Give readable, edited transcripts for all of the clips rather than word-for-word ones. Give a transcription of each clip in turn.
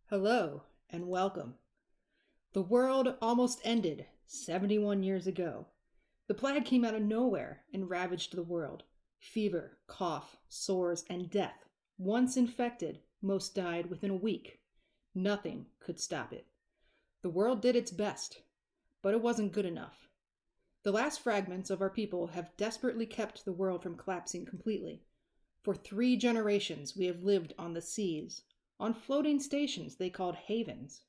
Hello and welcome. The world almost ended 71 years ago. The plague came out of nowhere and ravaged the world. Fever, cough, sores, and death. Once infected, most died within a week. Nothing could stop it. The world did its best, but it wasn't good enough. The last fragments of our people have desperately kept the world from collapsing completely. For 3 generations, we have lived on the seas, on floating stations they called havens.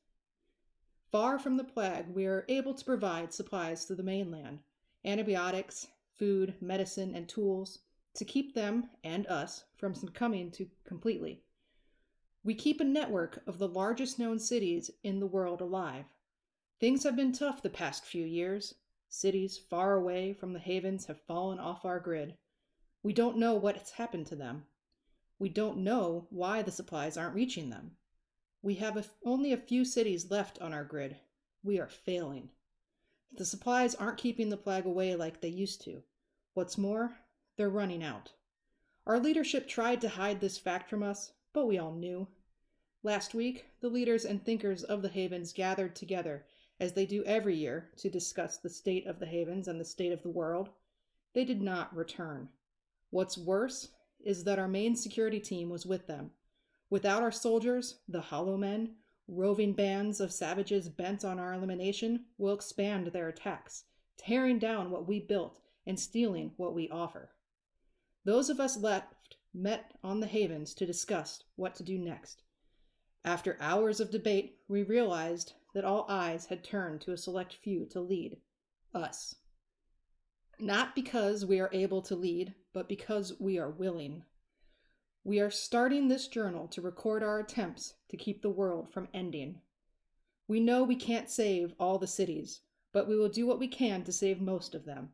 Far from the plague, we are able to provide supplies to the mainland, antibiotics, food, medicine, and tools to keep them and us from succumbing to completely. We keep a network of the largest known cities in the world alive. Things have been tough the past few years. Cities far away from the havens have fallen off our grid. We don't know what's happened to them. We don't know why the supplies aren't reaching them. We have only a few cities left on our grid. We are failing. The supplies aren't keeping the plague away like they used to. What's more, they're running out. Our leadership tried to hide this fact from us, but we all knew. Last week, the leaders and thinkers of the havens gathered together, as they do every year, to discuss the state of the havens and the state of the world. They did not return. What's worse is that our main security team was with them. Without our soldiers, the Hollow Men, roving bands of savages bent on our elimination will expand their attacks, tearing down what we built and stealing what we offer. Those of us left met on the havens to discuss what to do next. After hours of debate, we realized that all eyes had turned to a select few to lead us. Not because we are able to lead, but because we are willing. We are starting this journal to record our attempts to keep the world from ending. We know we can't save all the cities, but we will do what we can to save most of them.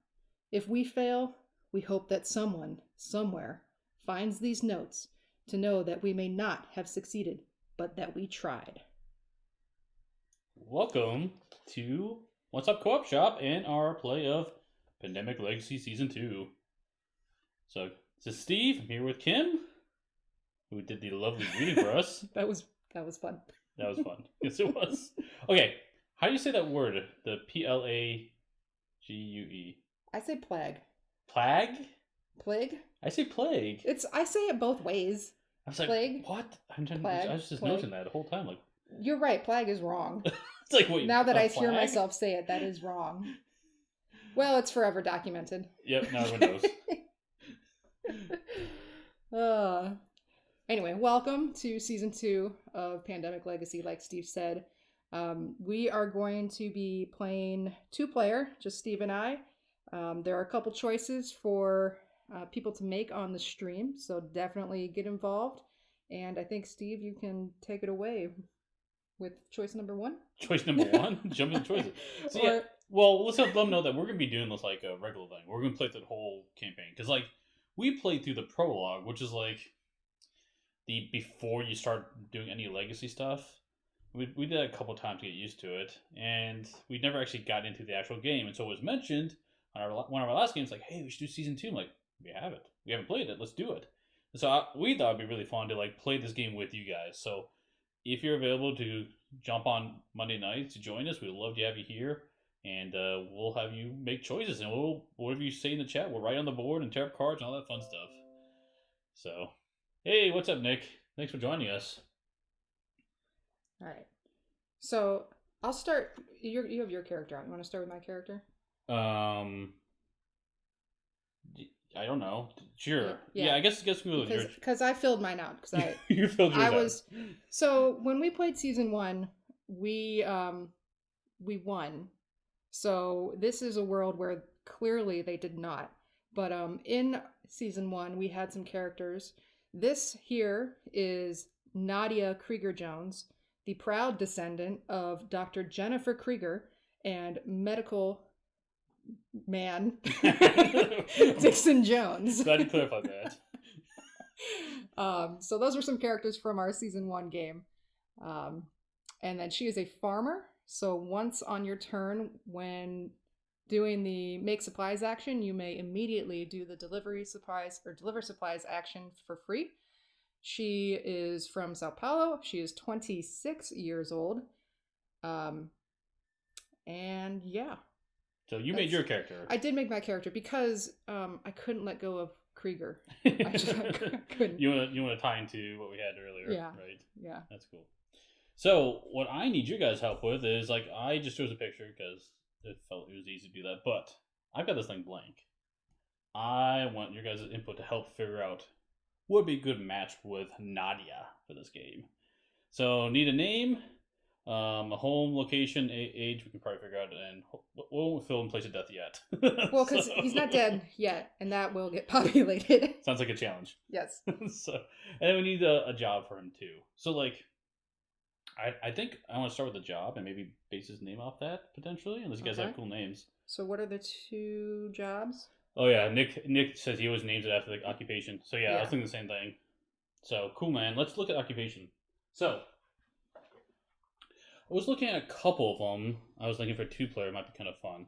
If we fail, we hope that someone, somewhere, finds these notes to know that we may not have succeeded, but that we tried. Welcome to What's Up Co-op Shop and our play of Pandemic Legacy Season 2. So, this is Steve. I'm here with Kim, who did the lovely reading for us. That was fun. That was fun. Yes, it was. Okay, how do you say that word? The Plague? I say plague. Plague? Plague? I say plague. I say it both ways. I was like, plague? What? I was just plague. noticing that the whole time. Like, you're right. Plague is wrong. it's like, wait. Now that I hear myself say it, that is wrong. Well, it's forever documented. Yep. Now everyone knows. Anyway, welcome to Season 2 of Pandemic Legacy, like Steve said. We are going to be playing 2-player, just Steve and I. There are a couple choices for people to make on the stream, so definitely get involved. And I think, Steve, you can take it away with choice number 1. Choice number 1? Jump into choices. So, yeah, well, let's let them know that we're going to be doing this like a regular thing. We're going to play through the whole campaign. Because, like, we played through the prologue, which is like the before you start doing any legacy stuff. We did that a couple times to get used to it. And we never actually got into the actual game. And so it was mentioned on one of our last games, like, hey, we should do Season 2. I'm like, we haven't. We haven't played it. Let's do it. And so we thought it'd be really fun to, like, play this game with you guys. So if you're available to jump on Monday night to join us, we'd love to have you here. And we'll have you make choices. And whatever you say in the chat, we'll write on the board and tear up cards and all that fun stuff. So, hey, what's up, Nick? Thanks for joining us. All right. So, I'll start. You have your character out. You want to start with my character? I don't know. Sure. Yeah, I guess we'll do because I filled mine out. Because you filled yours out. So when we played Season 1, we won. So this is a world where clearly they did not. But in Season 1, we had some characters. This here is Nadia Krieger-Jones, the proud descendant of Dr. Jennifer Krieger and medical man Dixon Jones. Glad you clarified that. So those were some characters from our Season 1 game. And then she is a farmer. So once on your turn, when doing the make supplies action, you may immediately do the deliver supplies action for free. She is from Sao Paulo. She is 26 years old. And yeah. So you made your character. I did make my character because I couldn't let go of Krieger. I couldn't. You want to tie into what we had earlier, Yeah. right? Yeah. That's cool. So what I need you guys' help with is like I just chose a picture because it was easy to do that, but I've got this thing blank. I want your guys' input to help figure out what would be a good match with Nadia for this game. So need a name, a home, location, age. We can probably figure out, and we won't fill in place of death yet. Well, because he's not dead yet, and that will get populated. Sounds like a challenge. Yes. So, and then we need a job for him too. So like. I think I want to start with the job and maybe base his name off that potentially, unless you guys have cool names. So what are the 2 jobs? Oh yeah, Nick says he always names it after the occupation. So yeah, I was thinking the same thing. So cool, man. Let's look at occupation. So I was looking at a couple of them. I was looking for 2-player. Might be kind of fun.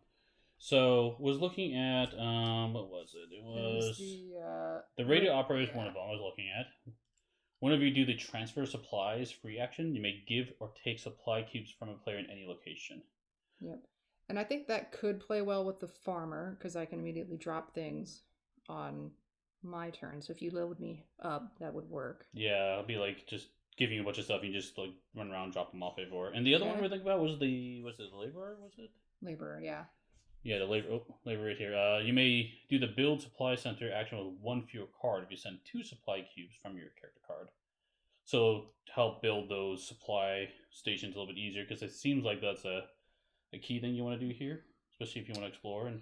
So was looking at what was it? It was the radio operator is one of them I was looking at. Whenever you do the transfer supplies free action, you may give or take supply cubes from a player in any location. Yep. And I think that could play well with the farmer, because I can immediately drop things on my turn. So if you load me up, that would work. Yeah, it'll be like just giving you a bunch of stuff. You just like run around, drop them off everywhere. And the other one we were thinking about was the laborer, was it? Laborer, yeah. Yeah, the labor right here. You may do the build supply center action with 1 fewer card if you send 2 supply cubes from your character card. So to help build those supply stations a little bit easier, because it seems like that's a key thing you want to do here, especially if you want to explore. And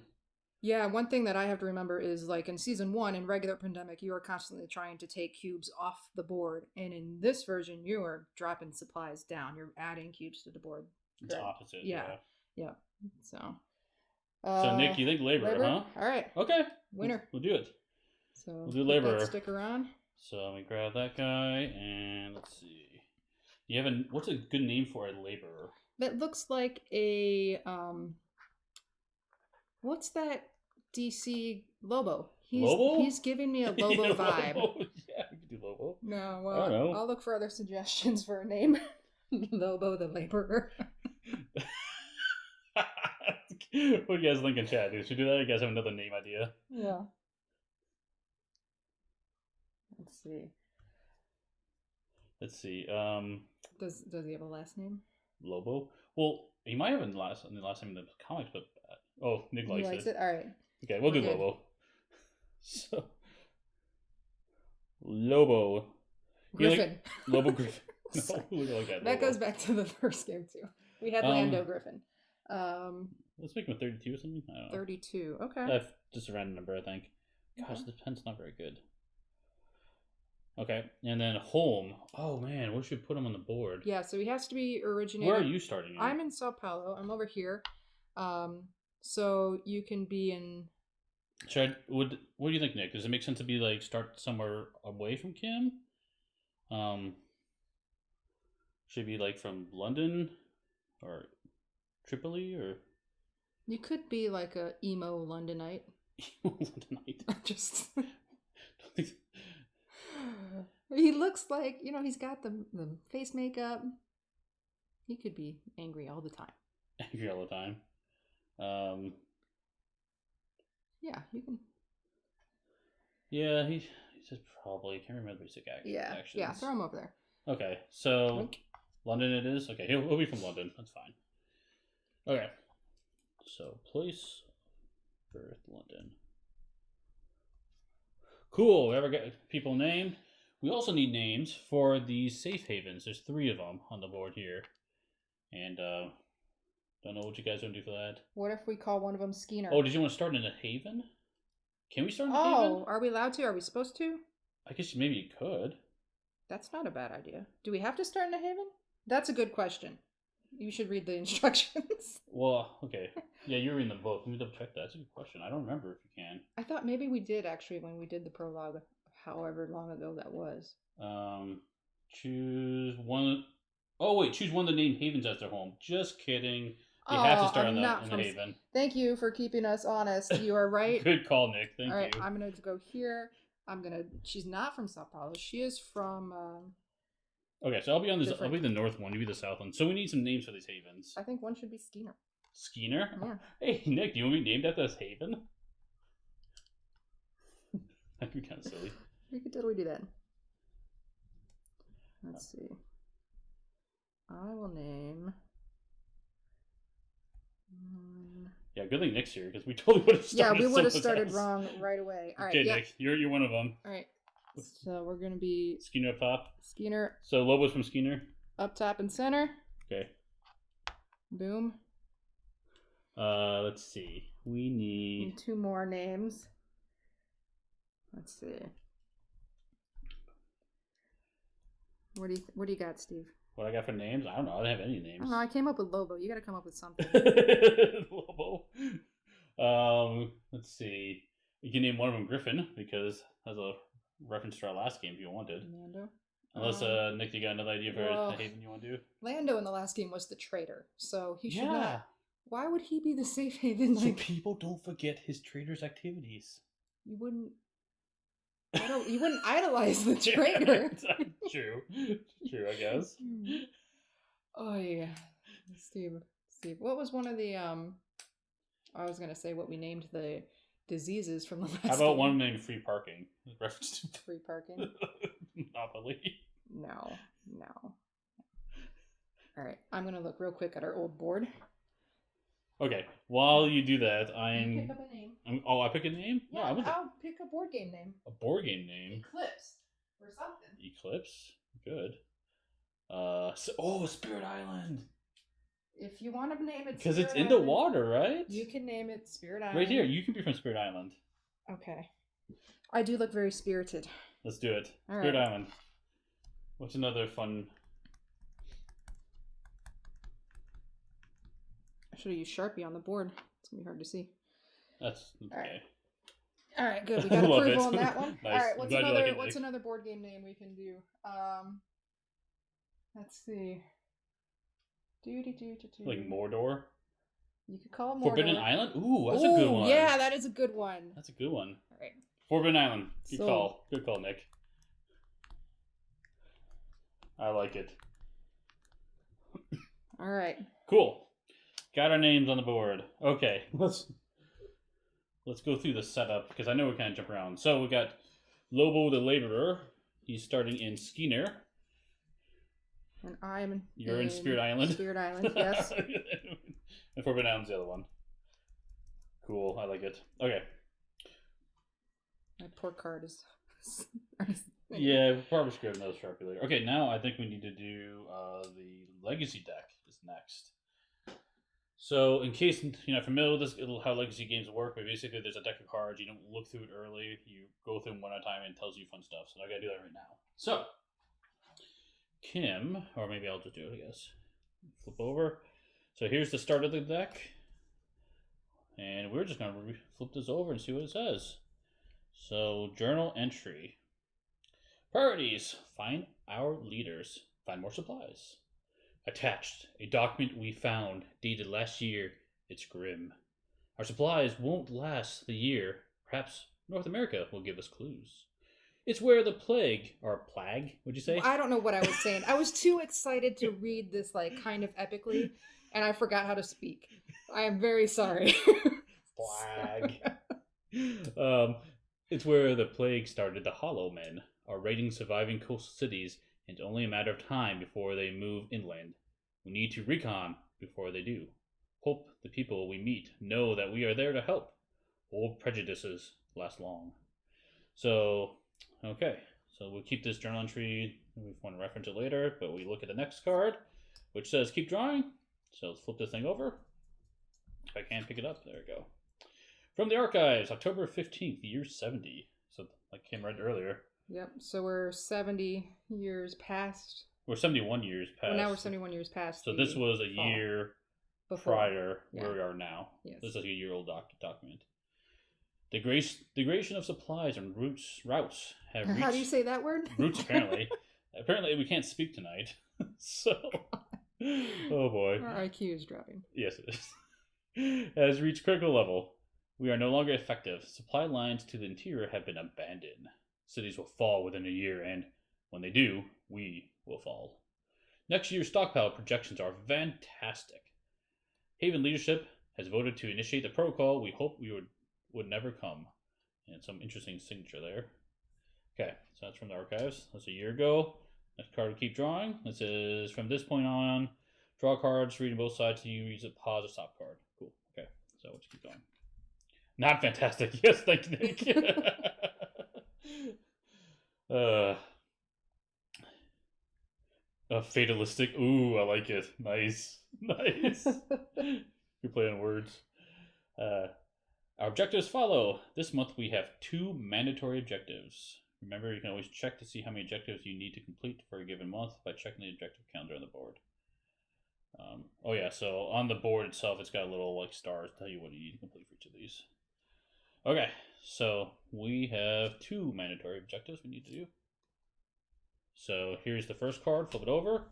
yeah, one thing that I have to remember is like in season 1 in regular Pandemic, you are constantly trying to take cubes off the board, and in this version, you are dropping supplies down. You're adding cubes to the board. It's opposite. Yeah. So Nick, you think laborer, huh? All right. Okay. Winner. We'll do it. So we'll do laborer. Stick around. So let me grab that guy, and let's see. You have what's a good name for a laborer? That looks like a what's that DC Lobo? Lobo? He's giving me a Lobo vibe. Lobo? Yeah, we can do Lobo. No, well, I don't know. I'll look for other suggestions for a name. Lobo the laborer. What do you guys think in chat? Should we do that? You guys have another name idea? Yeah. Let's see. Does he have a last name? Lobo. Well, he might have in the last name in the comics, but Nick likes it. All right. Okay, we'll do good. Lobo. So Lobo Griffin. Lobo Griffin. No, that goes back to the first game too. We had Lando Griffin. Let's make him a 32 or something. I don't know. 32. Okay. That's just a random number, I think. Gosh, the pen's not very good. Okay, and then home. Oh man, where should we put him on the board? Yeah, so he has to be originated. Where are you starting? I'm in Sao Paulo. I'm over here. So you can be in. What do you think, Nick? Does it make sense to be like start somewhere away from Kim? Should be like from London or Tripoli or. You could be like a emo Londonite. Londonite. Just. He looks like, he's got the face makeup. He could be angry all the time. Angry all the time. Yeah, you can. Yeah, he says probably. I can't remember basic actions. Yeah, throw him over there. Okay, so London it is? Okay, he'll be from London. That's fine. Okay. So, place, birth, London. Cool, we ever get people named? We also need names for the safe havens. There's 3 of them on the board here. And, don't know what you guys want to do for that. What if we call one of them Skeeter? Oh, did you want to start in a haven? Can we start in a haven? Oh, are we allowed to? Are we supposed to? I guess maybe you could. That's not a bad idea. Do we have to start in a haven? That's a good question. You should read the instructions. Well, okay. Yeah, you're reading the book. Let me double check that. That's a good question. I don't remember if you can. I thought maybe we did actually when we did the prologue, however long ago that was. Choose one. Oh wait, choose one of the named havens as their home. Just kidding. You have to start in the haven. Thank you for keeping us honest. You are right. Good call, Nick. Thank you. All right, I'm gonna go here. She's not from Sao Paulo. She is from, Okay, so I'll be on this. I'll Different. be the north one. You be the south one. So we need some names for these havens. I think one should be Skeener. Skeener. Yeah. Hey Nick, do you want to be named after this haven? That'd be kind of silly. We could totally do that. Let's see. I will name. Yeah, good thing Nick's here because we totally would have started. Yeah, we would have someone started else. wrong right away. All right. Okay, Yeah. Nick, you're one of them. All right. So we're gonna be Skeener up top. Skeener So Lobo's from Skeener. up top and center. Okay. Boom. Let's see. We need And 2 more names. Let's see. What do you got, Steve? what I got for names. I don't know. I don't have any I names. don't know. I came up with Lobo. You got to come up with something. Lobo. Let's see. You can name one of them Griffin because that's a reference to our last game if you wanted. Lando. Unless Nick, you got another idea for well, a haven you want to do? Lando in the last game was the traitor, so he should Yeah. not. Why would he be the safe haven? So Like people don't forget his traitor's activities. you wouldn't. You wouldn't idolize the traitor. True. True, I guess. Oh yeah, Steve. What was one of the I was gonna say what we named the diseases from the last. How about game. one named free parking? Reference to Free parking? Monopoly. No. All right, I'm gonna look real quick at our old board. Okay, while you do that, You pick up a name. I pick a name? Yeah, I would I'll pick a board game name. a board game name. Eclipse or something. Eclipse. Good. Spirit Island. If you want to name it, Because it's Spirit in the Island, water, right? You can name it Spirit Island. Right here. You can be from Spirit Island. Okay. I do look very spirited. Let's do it. All Spirit right. Island. What's another fun? I should have used Sharpie on the board. It's gonna be hard to see. That's All right. okay. All right, good. We got Love approval it. on that one. Nice. All right, I'm what's glad you another like it, what's Nick. another board game name we can do? Let's see. Like Mordor. You could call it Mordor. Forbidden Island? Ooh, that's a good one. Yeah, that is a good one. That's a good one. All right. Forbidden Island. Good So- call. Good call, Nick. I like it. All right. Cool. Got our names on the board. Okay, let's go through the setup because I know we kind of jump around. So we got Lobo the Laborer. He's starting in Skeener. And I'm You're in Spirit Island. Spirit Island, yes. And Forbidden Island's the other one. Cool. I like it. Okay. My poor card is. Yeah, we'll probably screw another Sharpie later. Okay, now I think we need to do the Legacy deck is next. So, in case you're not familiar with this, how Legacy games work, but basically there's a deck of cards. You don't look through it early. You go through them one at a time and it tells you fun stuff. So I gotta do that right now. So, Kim, or maybe I'll just do it, I guess. Flip over. So here's the start of the deck. And we're just gonna flip this over and see what it says. So, journal entry. Priorities. Find our leaders. Find more supplies. Attached. A document we found dated last year. It's grim. Our supplies won't last the year. Perhaps North America will give us clues. It's where the plague, or plague, would you say? I don't know what I was saying. I was too excited to read this, like, kind of epically, and I forgot how to speak. I am very sorry. Flag. It's where the plague started. The Hollow Men are raiding surviving coastal cities, and it's only a matter of time before they move inland. We need to recon before they do. Hope the people we meet know that we are there to help. Old prejudices last long. So, okay. So we'll keep this journal entry. We want to reference it later, but we look at the next card, which says keep drawing. So let's flip this thing over. If I can pick it up, there we go. From the archives, October 15th, year 70. So, like Kim read earlier. Yep, so we're 70 years past. We're 71 years past. Well, now we're 71 years past. So the this was a fall. year Before. prior Yeah. where we are now. Yes. This is like a year-old document. Degradation of supplies and routes have reached... How do you say that word? Roots, apparently. Apparently we can't speak tonight. So... Oh boy. Our IQ is dropping. Yes, it is. Has reached critical level. We are no longer effective. Supply lines to the interior have been abandoned. cities will fall within a year, and when they do, we will fall. Next year's stockpile projections are fantastic. Haven leadership has voted to initiate the protocol we hoped we would never come. And some interesting signature there. Okay, so that's from the archives. That's a year ago. Next card we keep drawing. This is from this point on. Draw cards, reading both sides to you, use a pause or stop card. Cool. Okay, so we'll just keep going. Not fantastic. Yes, thank you, Nick. Fatalistic. Ooh, I like it. Nice. Nice. You're playing words. Our objectives follow. This month we have 2 mandatory objectives. Remember, you can always check to see how many objectives you need to complete for a given month by checking the objective calendar on the board. Oh yeah, so on the board itself, it's got a little like stars to tell you what you need to complete for each of these. Okay, so we have 2 mandatory objectives we need to do. So here's the first card, flip it over,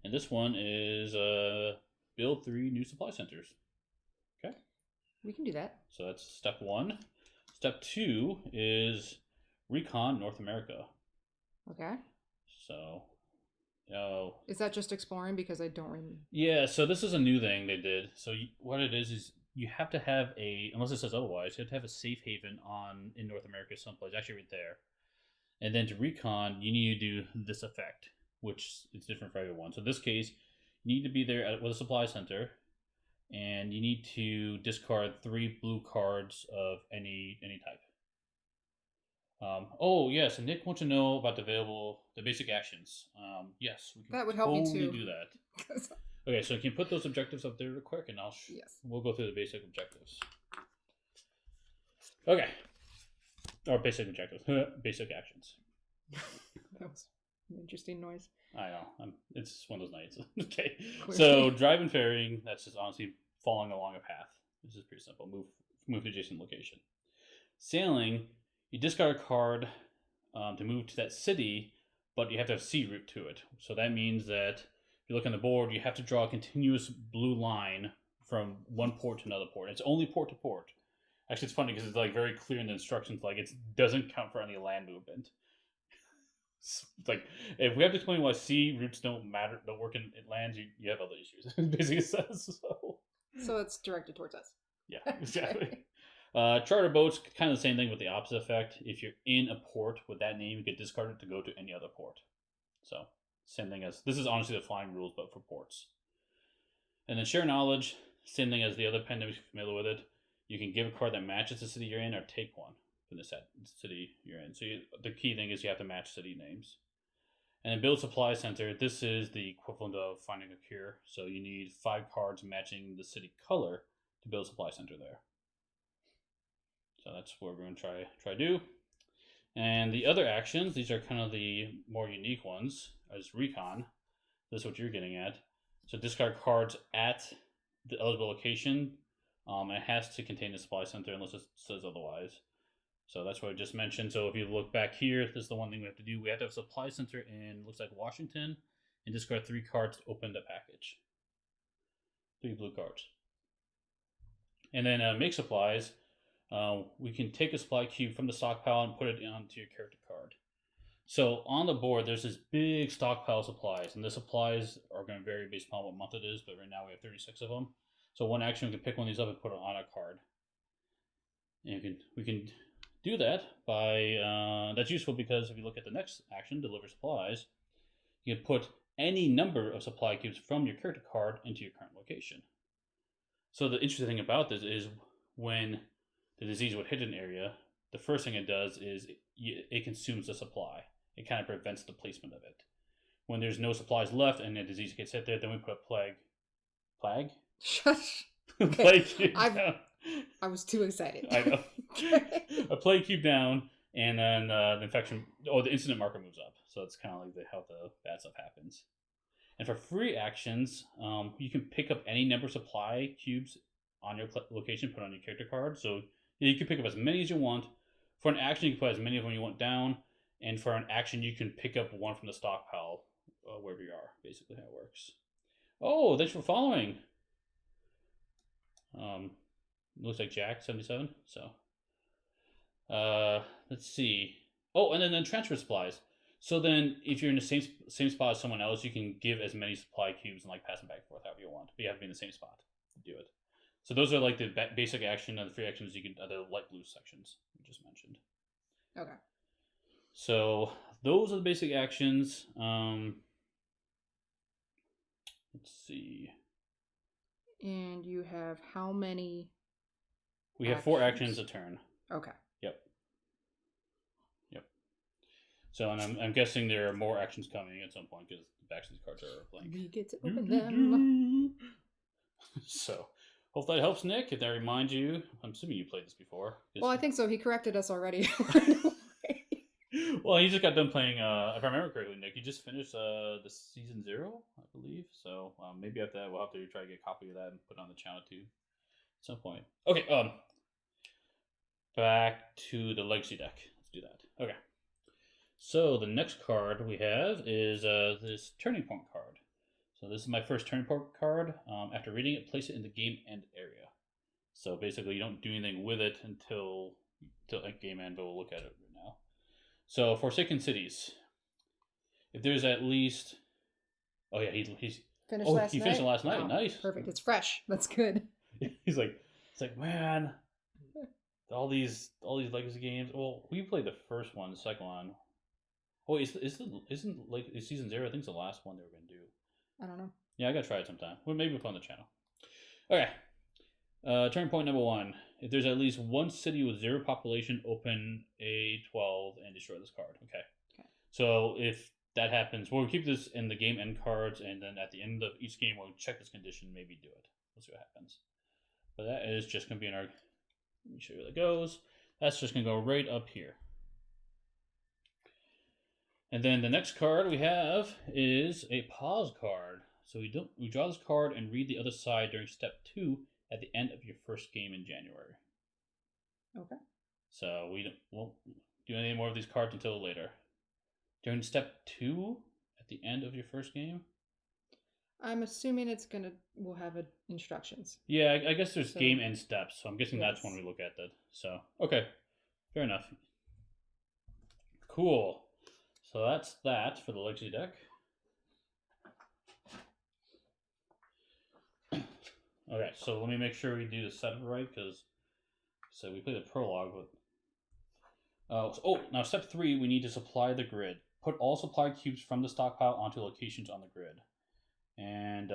and this one is build 3 new supply centers. Okay. We can do that. So that's step 1. Step 2 is recon North America. Okay. So, is that just exploring? Because I don't remember. Yeah, so this is a new thing they did. So what it is you have to have unless it says otherwise, you have to have a safe haven in North America someplace, actually right there. And then to recon, you need to do this effect, which is different for everyone. So in this case, you need to be there with a supply center, and you need to discard 3 blue cards of any type. Oh yes, and Nick wants to know about the basic actions. Yes, we can that would help me too. Do that. Okay, so you can put those objectives up there real quick, and we'll go through the basic objectives. Okay, or basic objectives, basic actions. That was an interesting noise. I know, it's one of those nights. Okay, so drive and ferrying. That's just honestly following along a path. This is pretty simple. Move to adjacent location. Sailing. You discard a card to move to that city, but you have to have sea route to it. So that means that if you look on the board, you have to draw a continuous blue line from one port to another port. It's only port to port. Actually, it's funny because it's like very clear in the instructions, like it doesn't count for any land movement. It's like if we have to explain why sea routes don't work in lands, you have other issues. Basically, it says so. So it's directed towards us. Yeah, exactly. Charter boats, kind of the same thing with the opposite effect. If you're in a port with that name, you get discarded to go to any other port. So, same thing as, this is honestly the flying rules, but for ports. And then share knowledge, same thing as the other pen that we're familiar with it. You can give a card that matches the city you're in, or take one from the city you're in. So the key thing is you have to match city names. And then build supply center, this is the equivalent of finding a cure. So you need 5 cards matching the city color to build a supply center there. So that's what we're going to try to do. And the other actions, these are kind of the more unique ones, as recon. This is what you're getting at. So discard cards at the eligible location. It has to contain the supply center unless it says otherwise. So that's what I just mentioned. So if you look back here, this is the one thing we have to do. We have to have a supply center in, looks like Washington, and discard 3 cards to open the package. 3 blue cards. And then make supplies. We can take a supply cube from the stockpile and put it onto your character card. So on the board, there's this big stockpile of supplies, and the supplies are going to vary based upon what month it is, but right now we have 36 of them. So one action, we can pick one of these up and put it on a card. And we can do that by, that's useful because if you look at the next action, deliver supplies, you can put any number of supply cubes from your character card into your current location. So the interesting thing about this is when the disease would hit an area, the first thing it does is it consumes the supply. It kind of prevents the placement of it. When there's no supplies left and the disease gets hit there, then we put a plague. Plague? Shush. Okay. Plague cube down. I was too excited. I know. A plague cube down, and then the infection, the incident marker moves up. So it's kind of like how the bad stuff happens. And for free actions, you can pick up any number of supply cubes on your location, put on your character card. So you can pick up as many as you want. For an action, you can put as many of them you want down. And for an action, you can pick up one from the stockpile wherever you are. Basically how it works. Oh, thanks for following. Looks like Jack 77. So let's see. Oh, and then transfer supplies. So then, if you're in the same spot as someone else, you can give as many supply cubes and like pass them back and forth however you want. But you have to be in the same spot to do it. So those are like the basic action and the free actions you can the light blue sections we just mentioned. Okay. So those are the basic actions. Let's see. And you have how many? We have 4 actions a turn. Okay. Yep. So, and I'm guessing there are more actions coming at some point because the backs of these cards are blank. We get to open them. So, hope that helps, Nick. If that reminds you, I'm assuming you played this before. Well, I think so. He corrected us already. Well, he just got done playing. If I remember correctly, Nick, you just finished the season 0, I believe. So maybe after that, we'll have to try to get a copy of that and put it on the channel too, at some point. Okay. Back to the legacy deck. Let's do that. Okay. So the next card we have is this Turning Point card. So this is my first Turning Point card. After reading it, place it in the game end area. So basically, you don't do anything with it until game end, but we'll look at it right now. So Forsaken Cities. If there's at least, oh yeah, he's finished last night. He finished it last night. Wow. Nice, perfect. It's fresh. That's good. It's like man, all these legacy games. Well, we played the first one, the second one. Oh, isn't like season 0? I think it's the last one they were gonna do. I don't know. Yeah, I gotta try it sometime. Well, maybe we'll put on the channel. Okay. Turn point number 1. If there's at least one city with 0 population, open a 12 and destroy this card. Okay. So if that happens, we'll keep this in the game end cards, and then at the end of each game, we'll check this condition, maybe do it. We'll see what happens. But that is just gonna be in our. Let me show you where that goes. That's just gonna go right up here. And then the next card we have is a pause card. So we draw this card and read the other side during step 2 at the end of your first game in January. Okay. So we won't do any more of these cards until later. During step 2 at the end of your first game? I'm assuming we'll have instructions. Yeah, I guess there's game end steps, so I'm guessing that's when we look at that. So, okay. Fair enough. Cool. So that's that for the legacy deck. Okay, so let me make sure we do the setup right, because we play the prologue. But now step 3, we need to supply the grid. Put all supply cubes from the stockpile onto locations on the grid, and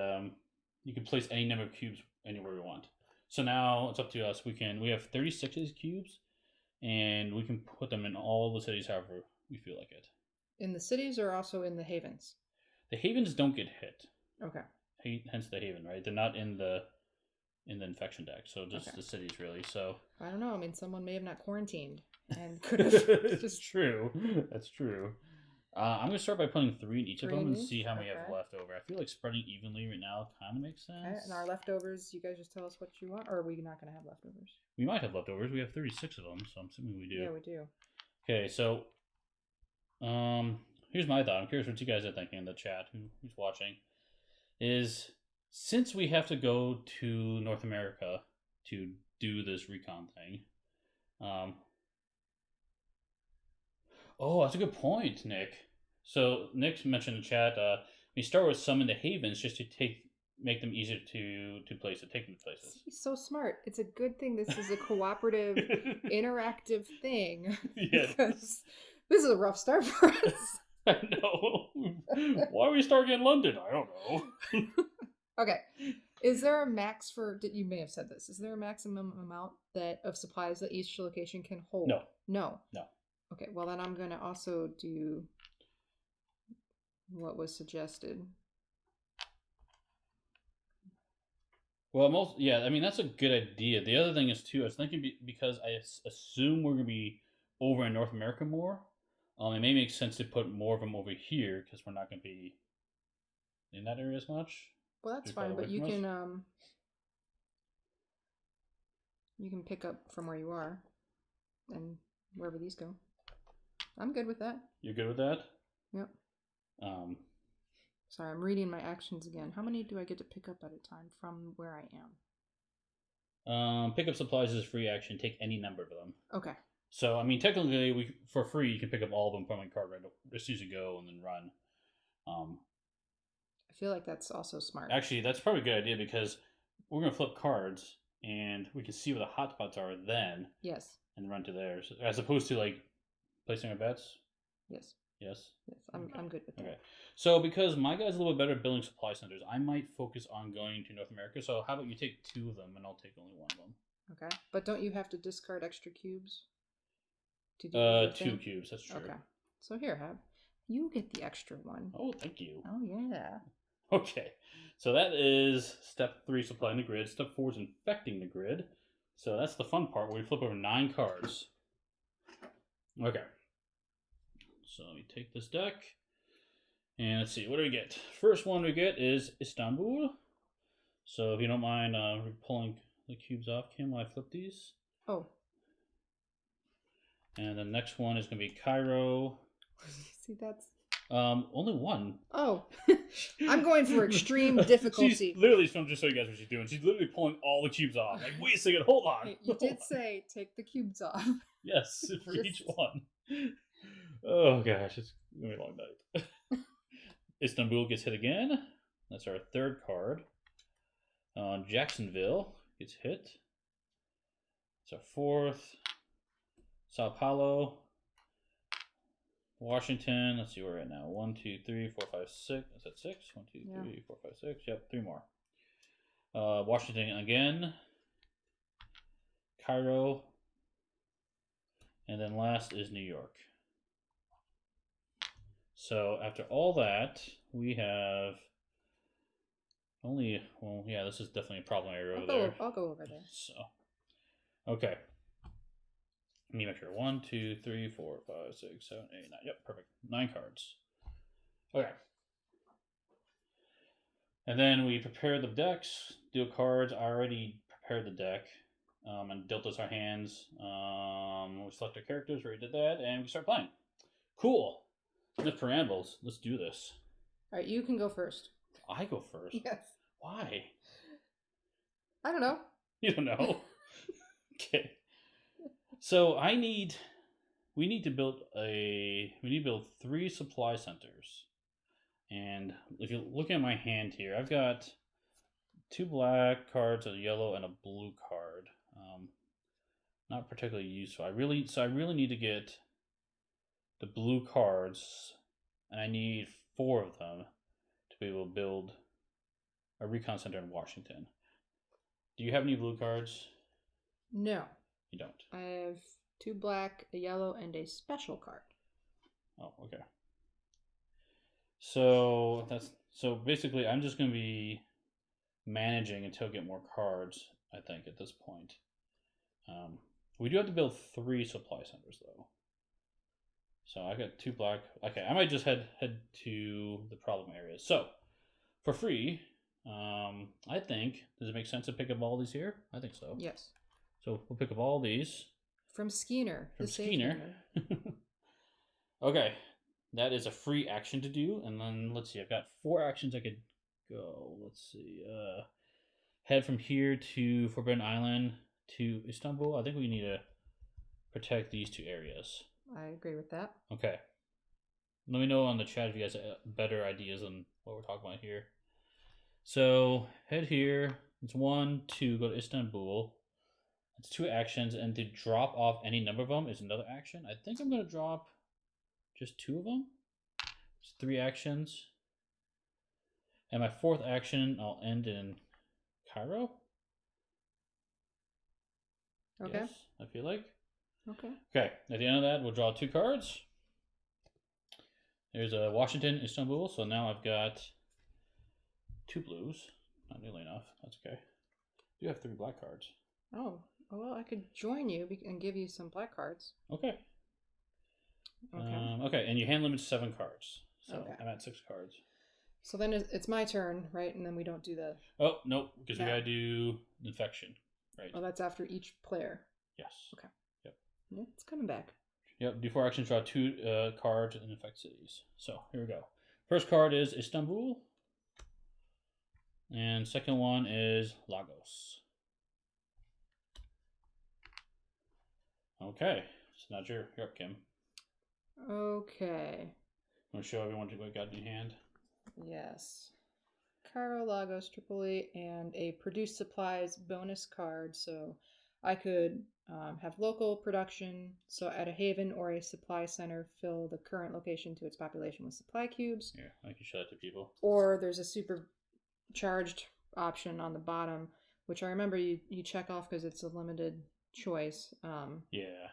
you can place any number of cubes anywhere we want. So now it's up to us. We have 36 of these cubes, and we can put them in all the cities however we feel like it. In the cities or also in the havens? The havens don't get hit. Okay. Hence the haven, right? They're not in the infection deck, so just the cities really. So I don't know. I mean, someone may have not quarantined and could have just true. That's true. I'm gonna start by putting 3 in each of them and see how many we have left over. I feel like spreading evenly right now kind of makes sense. Okay. And our leftovers, you guys just tell us what you want, or are we not gonna have leftovers? We might have leftovers. We have 36 of them, so I'm assuming we do. Yeah, we do. Okay, so here's my thought. I'm curious what you guys are thinking in the chat, who's watching. Is since we have to go to North America to do this recon thing, that's a good point, Nick. So Nick mentioned in the chat, we start with some in the havens just to make them easier to place to take them to places. He's so smart. It's a good thing this is a cooperative, interactive thing. Yeah. Because this is a rough start for us. I know. Why are we starting in London? I don't know. Okay. Is there a max you may have said this, is there a maximum amount of supplies that each location can hold? No. Okay, well then I'm going to also do what was suggested. Well, I mean, that's a good idea. The other thing is, too, I was thinking because I assume we're going to be over in North America more, it may make sense to put more of them over here because we're not going to be in that area as much. Well, that's fine, but you can pick up from where you are and wherever these go. I'm good with that. You're good with that? Yep. Sorry, I'm reading my actions again. How many do I get to pick up at a time from where I am? Pick up supplies is a free action. Take any number of them. Okay. So I mean, technically, for free you can pick up all of them from my card right as soon as you go and then run. I feel like that's also smart. Actually, that's probably a good idea because we're gonna flip cards and we can see where the hotspots are then. Yes. And run to theirs as opposed to like placing our bets. Yes. Yes. Yes. I'm good with that. Okay. So because my guy's a little bit better at building supply centers, I might focus on going to North America. So how about you take 2 of them and I'll take only 1 of them. Okay. But don't you have to discard extra cubes? To do 2 cubes. That's true. Okay. So here, have you get the extra one. Oh, thank you. Oh yeah. Okay. So that is step 3, supplying the grid. Step 4 is infecting the grid. So that's the fun part where we flip over 9 cards. Okay. So we take this deck. And let's see, what do we get? First one we get is Istanbul. So if you don't mind pulling the cubes off, Kim, while I flip these. Oh. And the next one is going to be Cairo. See, that's... only 1. Oh. I'm going for extreme difficulty. She's literally, so I'm just show you guys what she's doing. She's literally pulling all the cubes off. Like, wait a second, hold on. Hey, you did say take the cubes off. Yes, for each one. Oh gosh, it's going to be a long night. Istanbul gets hit again. That's our 3rd card. Jacksonville gets hit. It's our 4th. Sao Paulo. Washington. Let's see where we're at now. 1, 2, 3, 4, 5, 6. Is that 6? 1, 2, 3, 4, 5, 6. Yep, 3 more. Washington again. Cairo. And then last is New York. So after all that, we have only, well, yeah, this is definitely a problem area over there. I'll go over there. So, okay. Let me make sure. 1, 2, 3, 4, 5, 6, 7, 8, 9. Yep, perfect. 9 cards. Okay. And then we prepare the decks, deal cards. I already prepared the deck and dealt us our hands. We select our characters, we already did that, and we start playing. Cool. The preambles. Let's do this. All right, you can go first. I go first? Yes. Why? I don't know. You don't know? Okay. So we need to build 3 supply centers. And if you're looking at my hand here, I've got 2 black cards, a yellow, and a blue card. Not particularly useful. I really need to get the blue cards, and I need 4 of them to be able to build a recon center in Washington. Do you have any blue cards? No. You don't. I have 2 black, a yellow, and a special card. Oh, okay. So basically I'm just going to be managing until I get more cards, I think, at this point. We do have to build 3 supply centers though. So I got 2 black. Okay, I might just head to the problem areas. So for free, I think, does it make sense to pick up all these here? I think so. Yes. So we'll pick up all these. From Skeener. From Skeener. Okay. That is a free action to do. And then let's see, I've got 4 actions I could go. Let's see. Head from here to Forbidden Island to Istanbul. I think we need to protect these 2 areas. I agree with that. Okay. Let me know on the chat if you guys have better ideas on what we're talking about here. So head here. It's 1, 2, go to Istanbul. It's 2 actions, and to drop off any number of them is another action. I think I'm going to drop just 2 of them. It's 3 actions. And my 4th action, I'll end in Cairo. Okay. Yes, I feel like. Okay. Okay, at the end of that, we'll draw 2 cards. There's a Washington, Istanbul. So now I've got 2 blues. Not nearly enough. That's okay. I do have 3 black cards. Oh, well, I could join you and give you some black cards. Okay. Okay. Okay, and your hand limit's 7 cards. So Okay. I'm at 6 cards. So then it's my turn, right? And then we don't do the... Oh, nope, because we No. gotta do infection. Right. Oh, that's after each player. Yes. Okay. Yeah, it's coming back. Yep, do 4 actions, draw 2 cards, and infect cities. So, here we go. First card is Istanbul. And second one is Lagos. Okay, So now you're up, Kim. Okay. Want to show everyone what you got in your hand? Yes. Cairo, Lagos, Tripoli, and a produced supplies bonus card. So I could have local production. So at a haven or a supply center, fill the current location to its population with supply cubes. Here, I can show that to people. Or there's a supercharged option on the bottom, which I remember you check off because it's a limited choice. Yeah.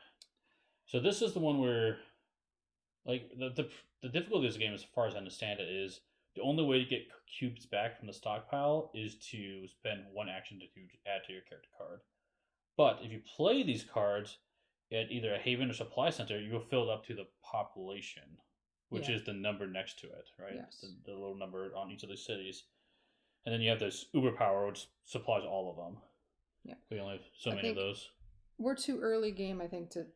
So this is the one where, like, the difficulty of this game, as far as I understand it, is the only way to get cubes back from the stockpile is to spend one action to add to your character card. But if you play these cards at either a haven or supply center, you will fill it up to the population, which is the number next to it, right? Yes. The little number on each of the cities. And then you have this uber power, which supplies all of them. Yeah. We only have so many of those. We're too early game, I think, to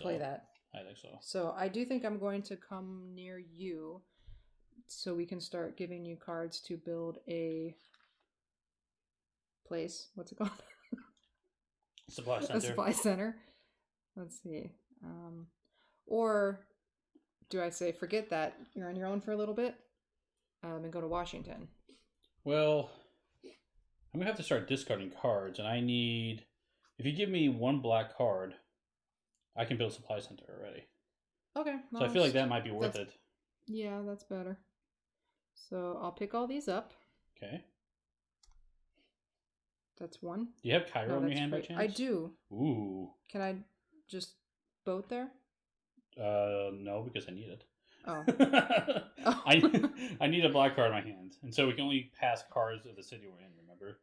play that. I think so. So I do think I'm going to come near you so we can start giving you cards to build a place. What's it called? Supply center. A supply center. Let's see. Or do I say, forget that, you're on your own for a little bit and go to Washington? Well, I'm going to have to start discarding cards, and I need... If you give me one black card, I can build a supply center already. Okay. So I feel like that might be worth it. Yeah, that's better. So I'll pick all these up. Okay. That's one. Do you have Cairo in your hand by chance? I do. Ooh. Can I just boat there? No, because I need it. Oh. I need a black card in my hand. And so we can only pass cards of the city we're in, remember?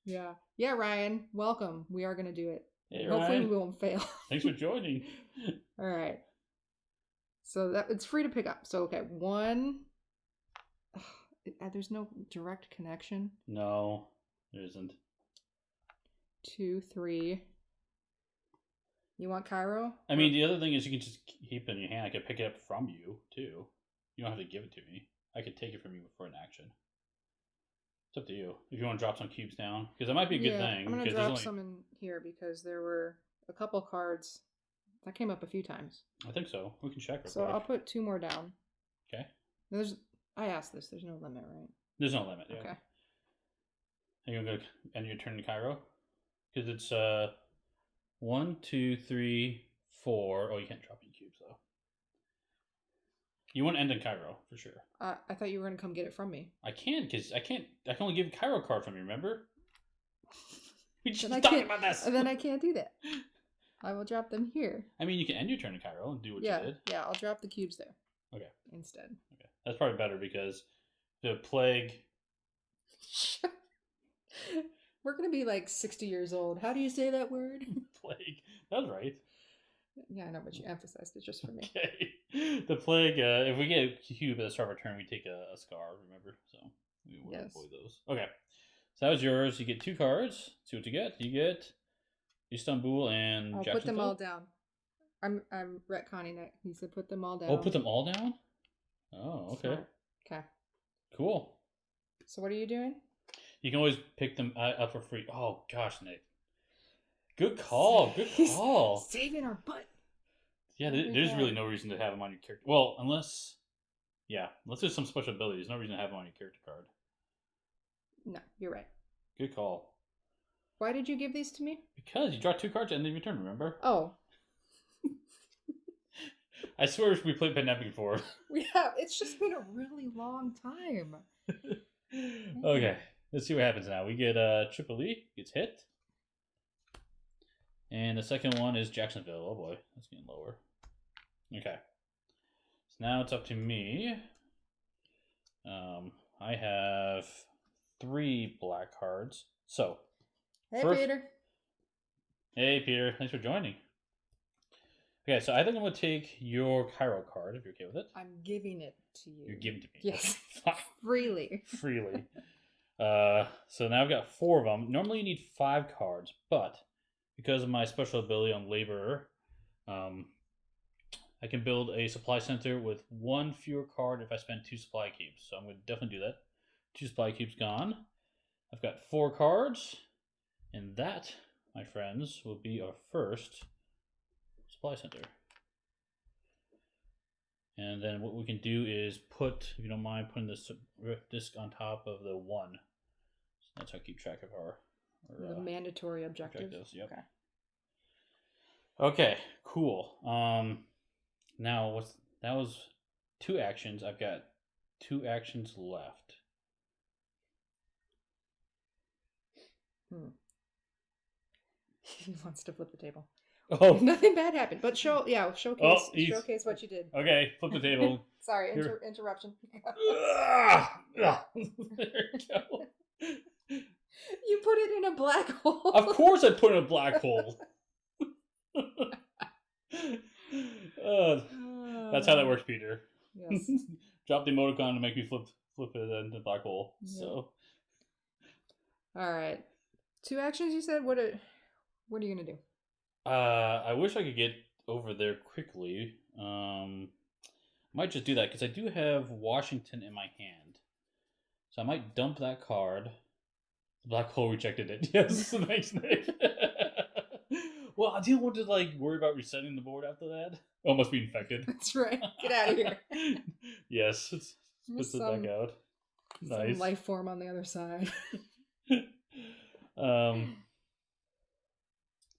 Yeah. Yeah, Ryan. Welcome. We are going to do it. Hey, Hopefully Ryan. we won't fail. Thanks for joining. All right. So that it's free to pick up. So, okay. One. There's no direct connection. No, there isn't. 2, 3. You want Cairo? I mean, the other thing is you can just keep it in your hand. I could pick it up from you, too. You don't have to give it to me. I could take it from you for an action. It's up to you. If you want to drop some cubes down. Because that might be a good thing. I'm going to drop some in here because there were a couple cards that came up a few times. I think so. We can check real So quick. I'll put 2 more down. Okay. I asked this. There's no limit, right? There's no limit, yeah. Okay. Are you going to end your turn in Cairo? Because it's 1, 2, 3, 4. Oh, you can't drop any cubes, though. You want to end in Cairo, for sure. I thought you were going to come get it from me. I can, because I can only give a Cairo card from you, remember? We just talked about this. Then I can't do that. I will drop them here. I mean, you can end your turn in Cairo and do what you did. Yeah, I'll drop the cubes there. Okay. Instead. Okay. That's probably better because the plague... We're going to be like 60 years old. How do you say that word? Plague. That was right. Yeah, I know, but you emphasized it just for me. Okay. The plague, if we get a cube at the start of our turn, we take a scar, remember? So we will avoid those. Okay. So that was yours. You get 2 cards. See what you get. You get Istanbul and I'll put them all down. I'm retconning it. He said put them all down. Oh, put them all down? Oh, okay. Smart. Okay. Cool. So what are you doing? You can always pick them up for free. Oh, gosh, Nick. Good call. Good call. Saving our butt. Yeah, there's really no reason to have them on your character. Well, unless there's some special abilities. No reason to have them on your character card. No, you're right. Good call. Why did you give these to me? Because you draw 2 cards at the end of your turn, remember? Oh. I swear we played Pandemic before. We have. It's just been a really long time. Okay, let's see what happens now. We get Tripoli gets hit. And the second one is Jacksonville. Oh boy, that's getting lower. Okay. So now it's up to me. I have 3 black cards. So. Hey, first... Peter. Hey, Peter. Thanks for joining. Okay, so I think I'm going to take your Cairo card, if you're okay with it. I'm giving it to you. You're giving it to me. Yes. Okay. Freely. Freely. So now I've got 4 of them. Normally you need 5 cards, but because of my special ability on Laborer, I can build a supply center with 1 fewer card if I spend 2 supply cubes. So I'm going to definitely do that. 2 supply cubes gone. I've got 4 cards, and that, my friends, will be our first supply center. And then what we can do is put, if you don't mind, putting this disc on top of the 1. So that's how I keep track of our the mandatory objectives. Yep. Okay, cool. Now that was 2 actions. I've got 2 actions left. He wants to flip the table. Oh, nothing bad happened, but showcase what you did. Okay, flip the table. Sorry, interruption. There you go. You put it in a black hole. Of course I put it in a black hole. That's how that works, Peter. Yes. Drop the emoticon to make me flip it into the black hole. Yeah. So. All right. 2 actions you said? What are you gonna do? I wish I could get over there quickly. Might just do that because I do have Washington in my hand. So I might dump that card. The black hole rejected it. Yes, thanks, Nick. Well, I didn't want to worry about resetting the board after that. Oh, must be infected. That's right. Get out of here. Yes, let's put it back out. Nice. Some life form on the other side.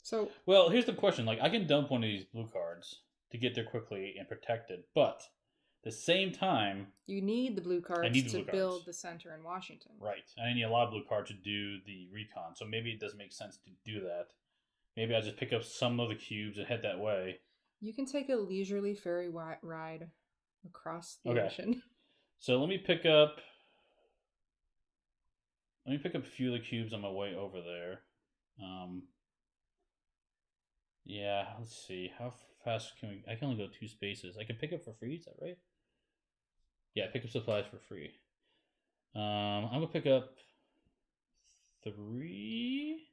So. Well, here's the question. I can dump one of these blue cards to get there quickly and protect it, but at the same time, you need the blue cards to build the center in Washington. Right. I need a lot of blue cards to do the recon, so maybe it doesn't make sense to do that. Maybe I'll just pick up some of the cubes and head that way. You can take a leisurely ferry ride across the ocean. So let me pick up a few of the cubes on my way over there. Yeah, let's see. How fast can we... I can only go 2 spaces. I can pick up for free, is that right? Yeah, pick up supplies for free. I'm going to pick up 3...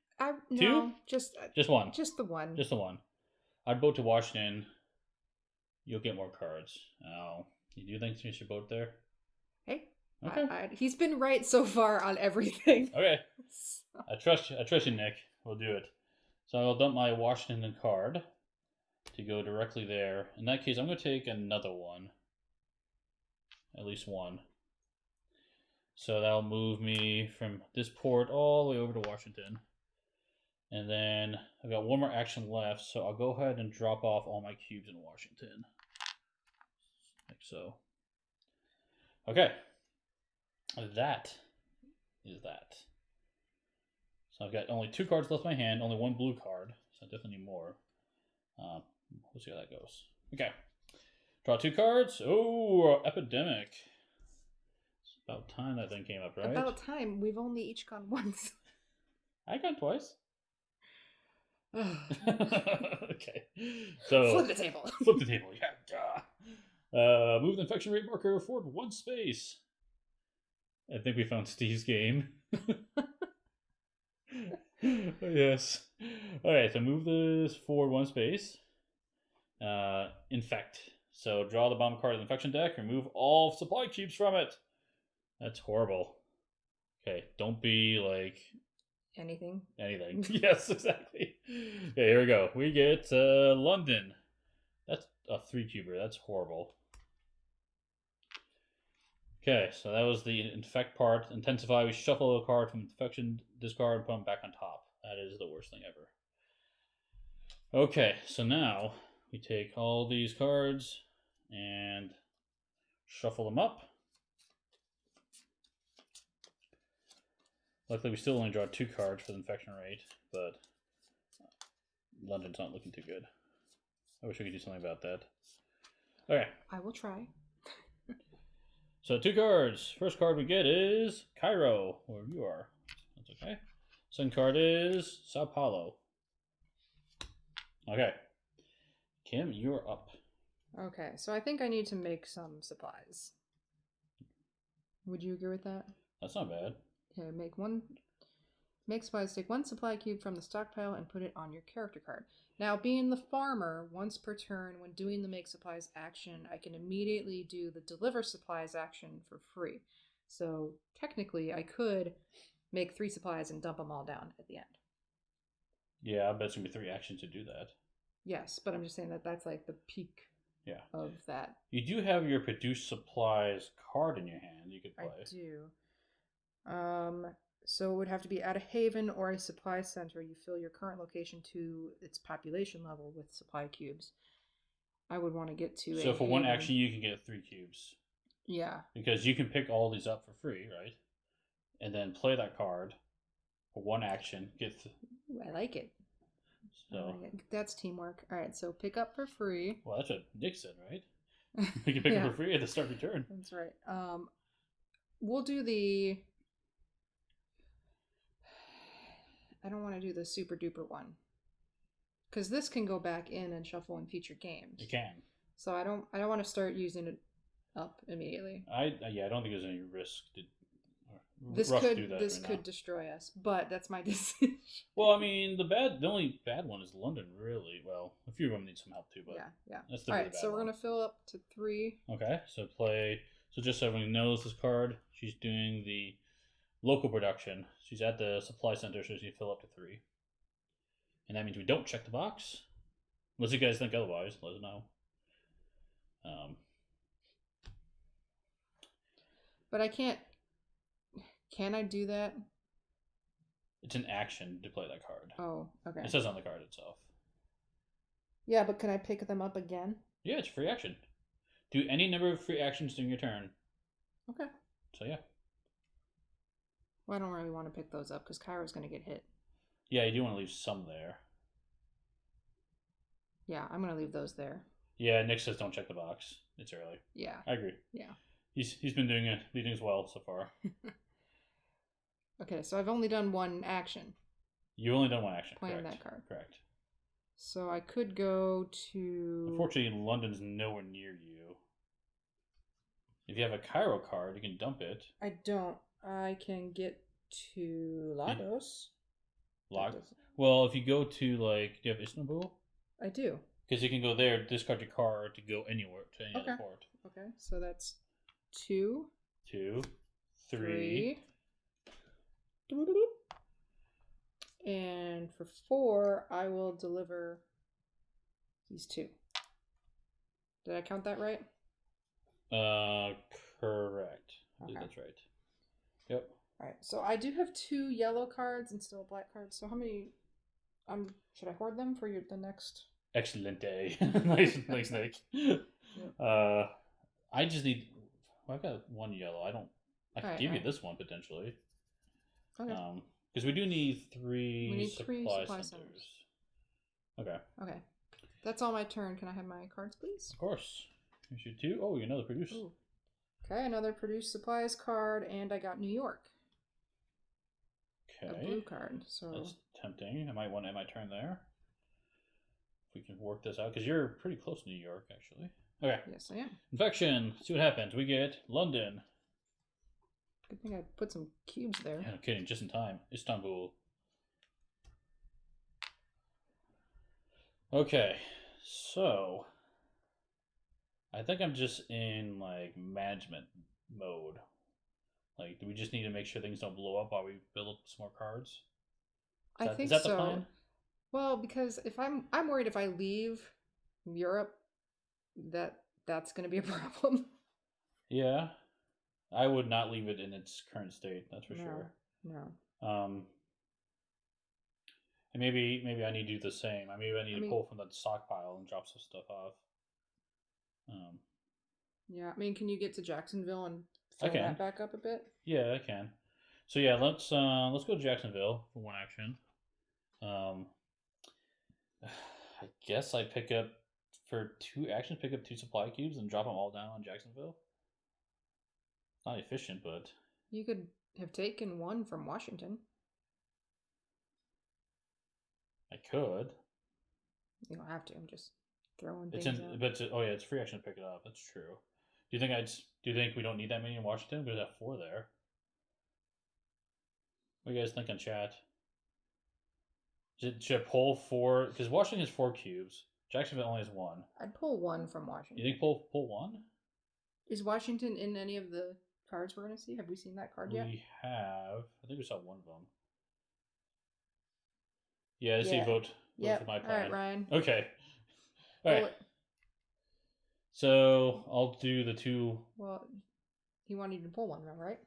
No, 2? Just 1. Just the 1. Just the 1. I'd boat to Washington. You'll get more cards. Oh, you think you should boat there? Hey. Okay. He's been right so far on everything. Okay. I trust you, Nick. We'll do it. So I'll dump my Washington card to go directly there. In that case, I'm going to take another one. At least 1. So that'll move me from this port all the way over to Washington. And then I've got 1 more action left, so I'll go ahead and drop off all my cubes in Washington. Like so. Okay. That is that. So I've got only 2 cards left in my hand, only 1 blue card, so I definitely need more. We'll see how that goes. Okay. Draw 2 cards. Oh, Epidemic. It's about time that thing came up, right? About time. We've only each gone once. I got twice. Okay. So flip the table. Flip the table, yeah. Move the infection rate marker forward 1 space. I think we found Steve's game. Yes. Alright, so move this forward 1 space. Infect. So draw the bomb card of the infection deck, remove all supply cubes from it. That's horrible. Okay, don't be anything. Yes, exactly. Okay, here we go. We get London. That's a 3-cuber. That's horrible. Okay, so that was the infect part. Intensify, we shuffle a card from infection discard and put them back on top. That is the worst thing ever. Okay, so now we take all these cards and shuffle them up. Luckily, we still only draw 2 cards for the infection rate, but London's not looking too good. I wish we could do something about that. Okay. I will try. So 2 cards. First card we get is Cairo, wherever you are. That's okay. Second card is Sao Paulo. Okay. Kim, you're up. Okay, so I think I need to make some supplies. Would you agree with that? That's not bad. Okay, make supplies, take 1 supply cube from the stockpile and put it on your character card. Now, being the farmer, once per turn, when doing the make supplies action, I can immediately do the deliver supplies action for free. So, technically, I could make 3 supplies and dump them all down at the end. Yeah, I bet it's going to be 3 actions to do that. Yes, but I'm just saying that that's like the peak Yeah. of that. You do have your produce supplies card in your hand. You could play. I do. So it would have to be at a haven or a supply center. You fill your current location to its population level with supply cubes. I would want to get to So a for one haven. action, you can get 3 cubes. Yeah. Because you can pick all these up for free, right? And then play that card for one action. Ooh, I like it. So that's teamwork. All right, so pick up for free. Well, that's what Nick said, right? You can pick Yeah. up for free at the start of your turn. That's right. We'll do the. I don't want to do the super duper one, because this can go back in and shuffle in future games. It can. So I don't want to start using it up immediately. I don't think there's any risk to. This could destroy us, but that's my decision. Well, I mean, the only bad one is London, really. Well, a few of them need some help too, but yeah. That's the all really right. bad So we're one. gonna fill up to 3. Okay, so play. So just so everyone knows, this card, she's doing the local production. She's at the supply center, so she fill up to 3, and that means we don't check the box, unless you guys think otherwise. Let us know. But I can't. Can I do that? It's an action to play that card. Oh, okay. It says on the card itself. Yeah, but can I pick them up again? Yeah, it's a free action. Do any number of free actions during your turn. Okay. So yeah. Well, I don't really want to pick those up because Kyra's going to get hit. Yeah, you do want to leave some there. Yeah, I'm going to leave those there. Yeah, Nick says don't check the box. It's early. Yeah. I agree. Yeah. He's been leading as well so far. Okay, so I've only done one action. You've only done one action. Playing correct. that card. Correct. So I could go to... Unfortunately, London's nowhere near you. If you have a Cairo card, you can dump it. I don't. I can get to Lagos. Well, if you go to, like, do you have Istanbul? I do. Because you can go there, discard your card to go anywhere, to any other port. Okay, so that's 2. 2, 3. And for 4, I will deliver these 2. Did I count that right? Correct. I believe Okay. that's right. Yep. Alright, so I do have 2 yellow cards and still a black card. So how many... should I hoard them for the next... Excellent day. nice, Nick. I just need... Well, I've got 1 yellow. I can give you this one, potentially. Okay. Because we do need 3 We need supply 3 supply centers. Okay. Okay. That's all my turn. Can I have my cards, please? Of course. Here's your 2. Oh, you know the produce. Ooh. Okay, another produce supplies card, and I got New York. Okay. A blue card. So That's tempting. I might want to end my turn there. If we can work this out. Because you're pretty close to New York, actually. Okay. yes, I am. Infection. See what happens. We get London. Good thing I put some cubes there. Yeah, no kidding. Just in time. Istanbul. Okay. So, I think I'm just in, like, management mode. Like, do we just need to make sure things don't blow up while we build up some more cards? I think is that so. the plan? Well, because if I'm worried if I leave Europe, that's going to be a problem. Yeah. I would not leave it in its current state, that's for sure. No. And maybe I need to do the same. Maybe I need to pull from the stockpile and drop some stuff off. Yeah, I mean, can you get to Jacksonville and fill that back up a bit? Yeah, I can. So yeah, let's go to Jacksonville for one action. I guess I pick up for 2 actions, pick up 2 supply cubes and drop them all down on Jacksonville. Not efficient, but you could have taken 1 from Washington. I could. You don't have to. I'm just throwing things It's out. but oh yeah, it's free action to pick it up. That's true. Do you think we don't need that many in Washington? Because I have 4 there. What do you guys think in chat? Should I pull 4? Because Washington has 4 cubes. Jacksonville only has 1. I'd pull 1 from Washington. You think pull 1? Is Washington in any of the cards we're going to see? Have we seen that card yet? We have. I think we saw 1 of them. Yeah, I see vote for my plan. All right, Ryan. Okay. All right. Well, So I'll do the two. well, he wanted you to pull one, right?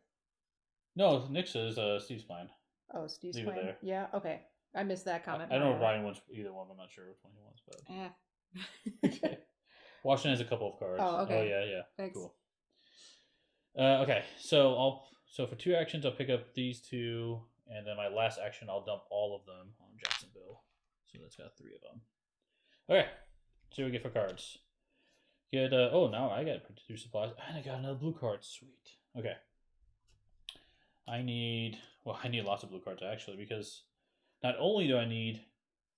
No, Nick's is Steve's plan. Oh, Steve's Leave it plan. there. Yeah. Okay. I missed that comment. I don't know if Ryan wants either one. I'm not sure which one he wants, but Yeah. okay. Washington has a couple of cards. Oh, okay. Oh yeah. Thanks. Cool. Okay, so for 2 actions I'll pick up these 2, and then my last action I'll dump all of them on Jacksonville. So that's got 3 of them. Okay, so we get for cards. Get oh, now I got to produce supplies, and I got another blue card. Sweet. Okay. I need lots of blue cards actually, because not only do I need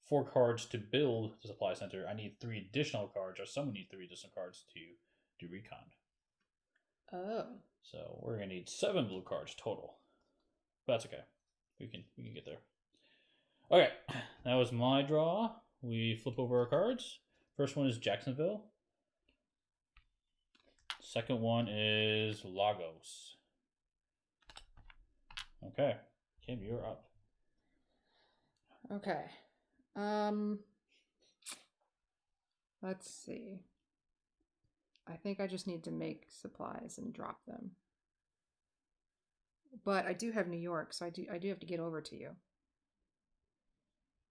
4 cards to build the supply center, I need 3 additional cards, or someone needs 3 additional cards to do recon. Oh. So we're gonna need 7 blue cards total. But that's okay. We can get there. Okay, that was my draw. We flip over our cards. First one is Jacksonville. Second one is Lagos. Okay, Kim, you're up. Okay. Let's see. I think I just need to make supplies and drop them. But I do have New York, so I do have to get over to you.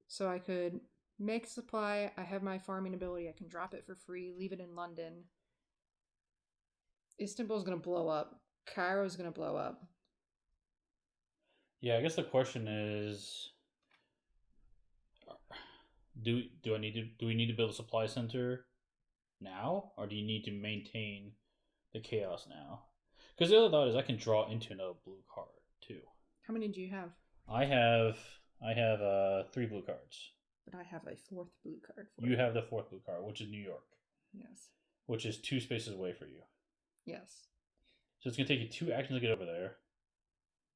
So I could make supply. I have my farming ability. I can drop it for free, leave it in London. Istanbul's going to blow up. Cairo's going to blow up. Yeah, I guess the question is, do we need to build a supply center now, or do you need to maintain the chaos now? Because the other thought is I can draw into another blue card too. How many do you have? I have 3 blue cards. But I have a 4th blue card. You have the 4th blue card, which is New York. Yes. Which is 2 spaces away for you. Yes. So it's gonna take you 2 actions to get over there,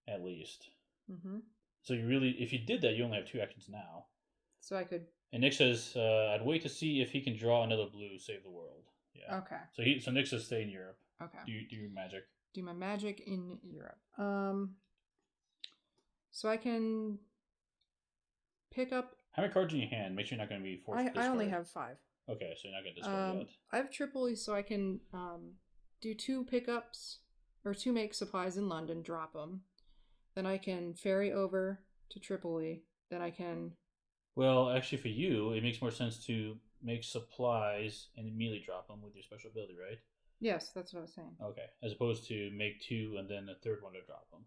at least. Mm-hmm. So you really, if you did that, you only have 2 actions now. So I could. And Nick says, "I'd wait to see if he can draw another blue, save the world." Yeah. Okay. So Nick says, "Stay in Europe." Okay. Do your magic. Do my magic in Europe. So I can pick up. How many cards in your hand? Make sure you're not going to be forced to discard. I only have 5. Okay, so you're not going to discard yet. I have Tripoli, so I can do 2 pickups or 2 make supplies in London, drop them. Then I can ferry over to Tripoli. Then I can. Well, actually, for you, it makes more sense to make supplies and immediately drop them with your special ability, right? Yes, that's what I was saying. Okay, as opposed to make 2 and then a 3rd one to drop them.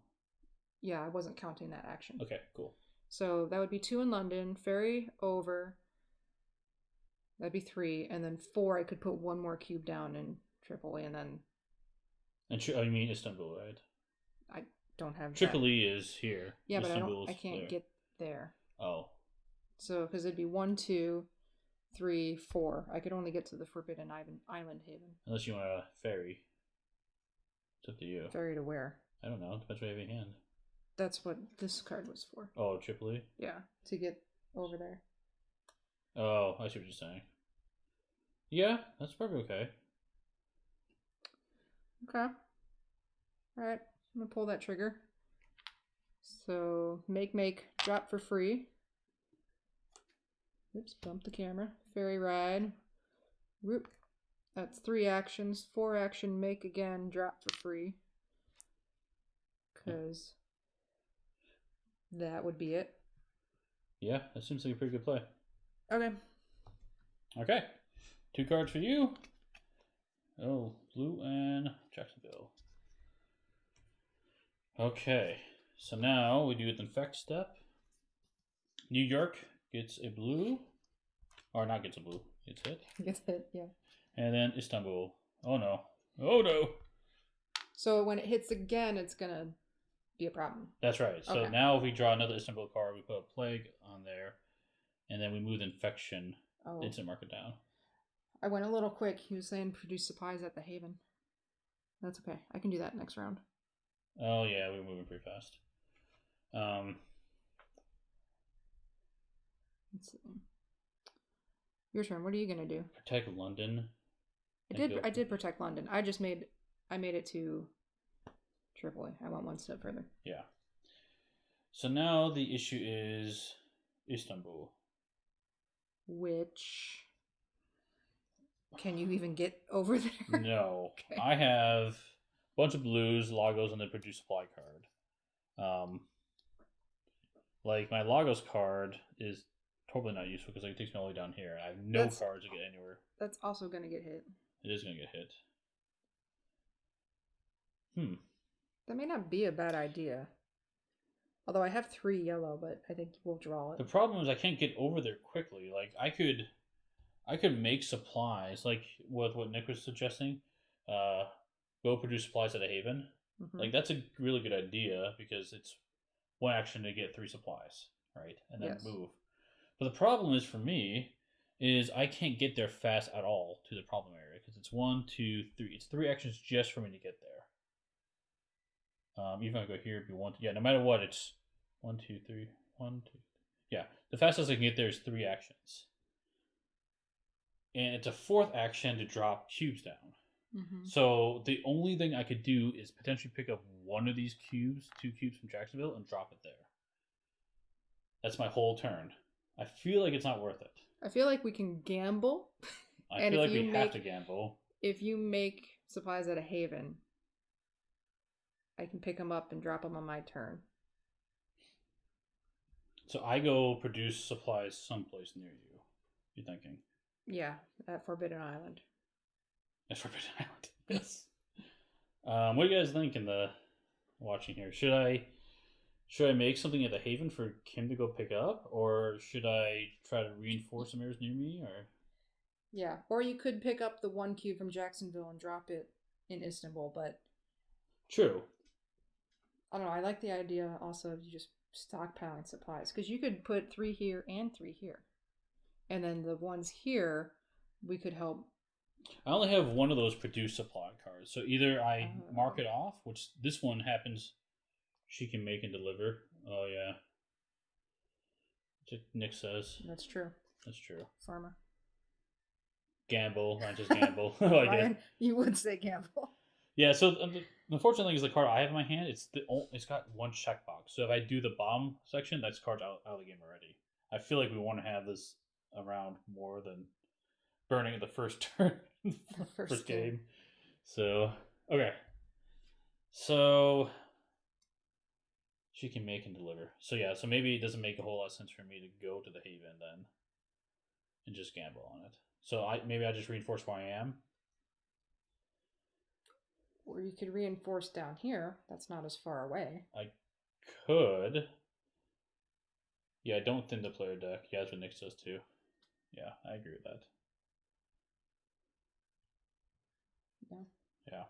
Yeah, I wasn't counting that action. Okay, cool. So that would be 2 in London, ferry over. That'd be 3, and then 4. I could put 1 more cube down in Tripoli, and then. And you mean Istanbul, right? I don't have. Tripoli is here. Yeah, Istanbul but I can't get there. Oh. So because it'd be 1, 2, 3, 4. I could only get to the Forbidden Island Haven. Unless you want a ferry. It's up to you. Ferry to where? I don't know. Depends what you have in your hand. That's what this card was for. Oh, Tripoli? Yeah, to get over there. Oh, I see what you're saying. Yeah, that's probably okay. Okay. Alright, I'm gonna pull that trigger. So, make, drop for free. Oops, bump the camera. Ferry ride. Whoop. That's 3 actions. 4 action, make again, drop for free. Because that would be it. Yeah, that seems like a pretty good play. Okay. Okay. 2 cards for you. Oh, blue and Jacksonville. Okay. So now we do the infect step. New York gets a blue. Or not gets a blue. Gets hit. Gets hit, yeah. And then Istanbul. Oh no. Oh no. So when it hits again, it's going to be a problem. That's right. So Okay. now if we draw another Istanbul card, we put a plague on there. And then we move the infection. Oh. Instant marker down. I went a little quick. He was saying produce supplies at the Haven. That's okay. I can do that next round. Oh yeah, we're moving pretty fast. Let's see. Your turn. What are you gonna do? Protect London. I did protect London. I made it to Tripoli. I went 1 step further. Yeah. So now the issue is Istanbul. Which Can you even get over there? No. Okay. I have a bunch of blues, Lagos, and the produce supply card. Like my Lagos card is totally not useful because it takes me all the way down here. I have no cards to get anywhere. That's also going to get hit. It is going to get hit. That may not be a bad idea. Although I have 3 yellow, but I think we'll draw it. The problem is I can't get over there quickly. Like I could make supplies, like with what Nick was suggesting. Go produce supplies at a haven. Mm-hmm. Like that's a really good idea because it's one action to get 3 supplies, right? And then move. But the problem is for me is I can't get there fast at all to the problem area because it's 1, 2, 3. It's 3 actions just for me to get there. Even if I go here, it'd be 1. Yeah, no matter what, it's 1, 2, 3. 1, 2. Yeah, the fastest I can get there is 3 actions. And it's a 4th action to drop cubes down. Mm-hmm. So the only thing I could do is potentially pick up one of these cubes, 2 cubes from Jacksonville, and drop it there. That's my whole turn. I feel like it's not worth it. I feel like we can gamble. I feel like we have to gamble. If you make supplies at a haven, I can pick them up and drop them on my turn. So I go produce supplies someplace near you. You're thinking? Yeah, at Forbidden Island. At Forbidden Island. Yes. What do you guys think in the watching here? Should I make something at the haven for Kim to go pick up, or should I try to reinforce some areas near me? Or yeah, or you could pick up the 1 cube from Jacksonville and drop it in Istanbul, but true. I don't know. I like the idea also of you just stockpiling supplies because you could put 3 here and 3 here, and then the ones here we could help. I only have one of those produce supply cards, so either I mark it off, which this one happens. She can make and deliver. Oh yeah, Nick says that's true. That's true. Farmer. Gamble, not just gamble. like Ryan, you would say gamble. Yeah, so the unfortunate thing is the card I have in my hand, it's got 1 checkbox. So if I do the bomb section, that's cards out of the game already. I feel like we want to have this around more than burning at the first turn, first game. So, okay. So, she can make and deliver. So yeah, so maybe it doesn't make a whole lot of sense for me to go to the haven then and just gamble on it. So maybe I just reinforce where I am. Or you could reinforce down here. That's not as far away. I could. Yeah, I don't thin the player deck. Yeah, that's what Nick says too. Yeah, I agree with that. Yeah. Yeah.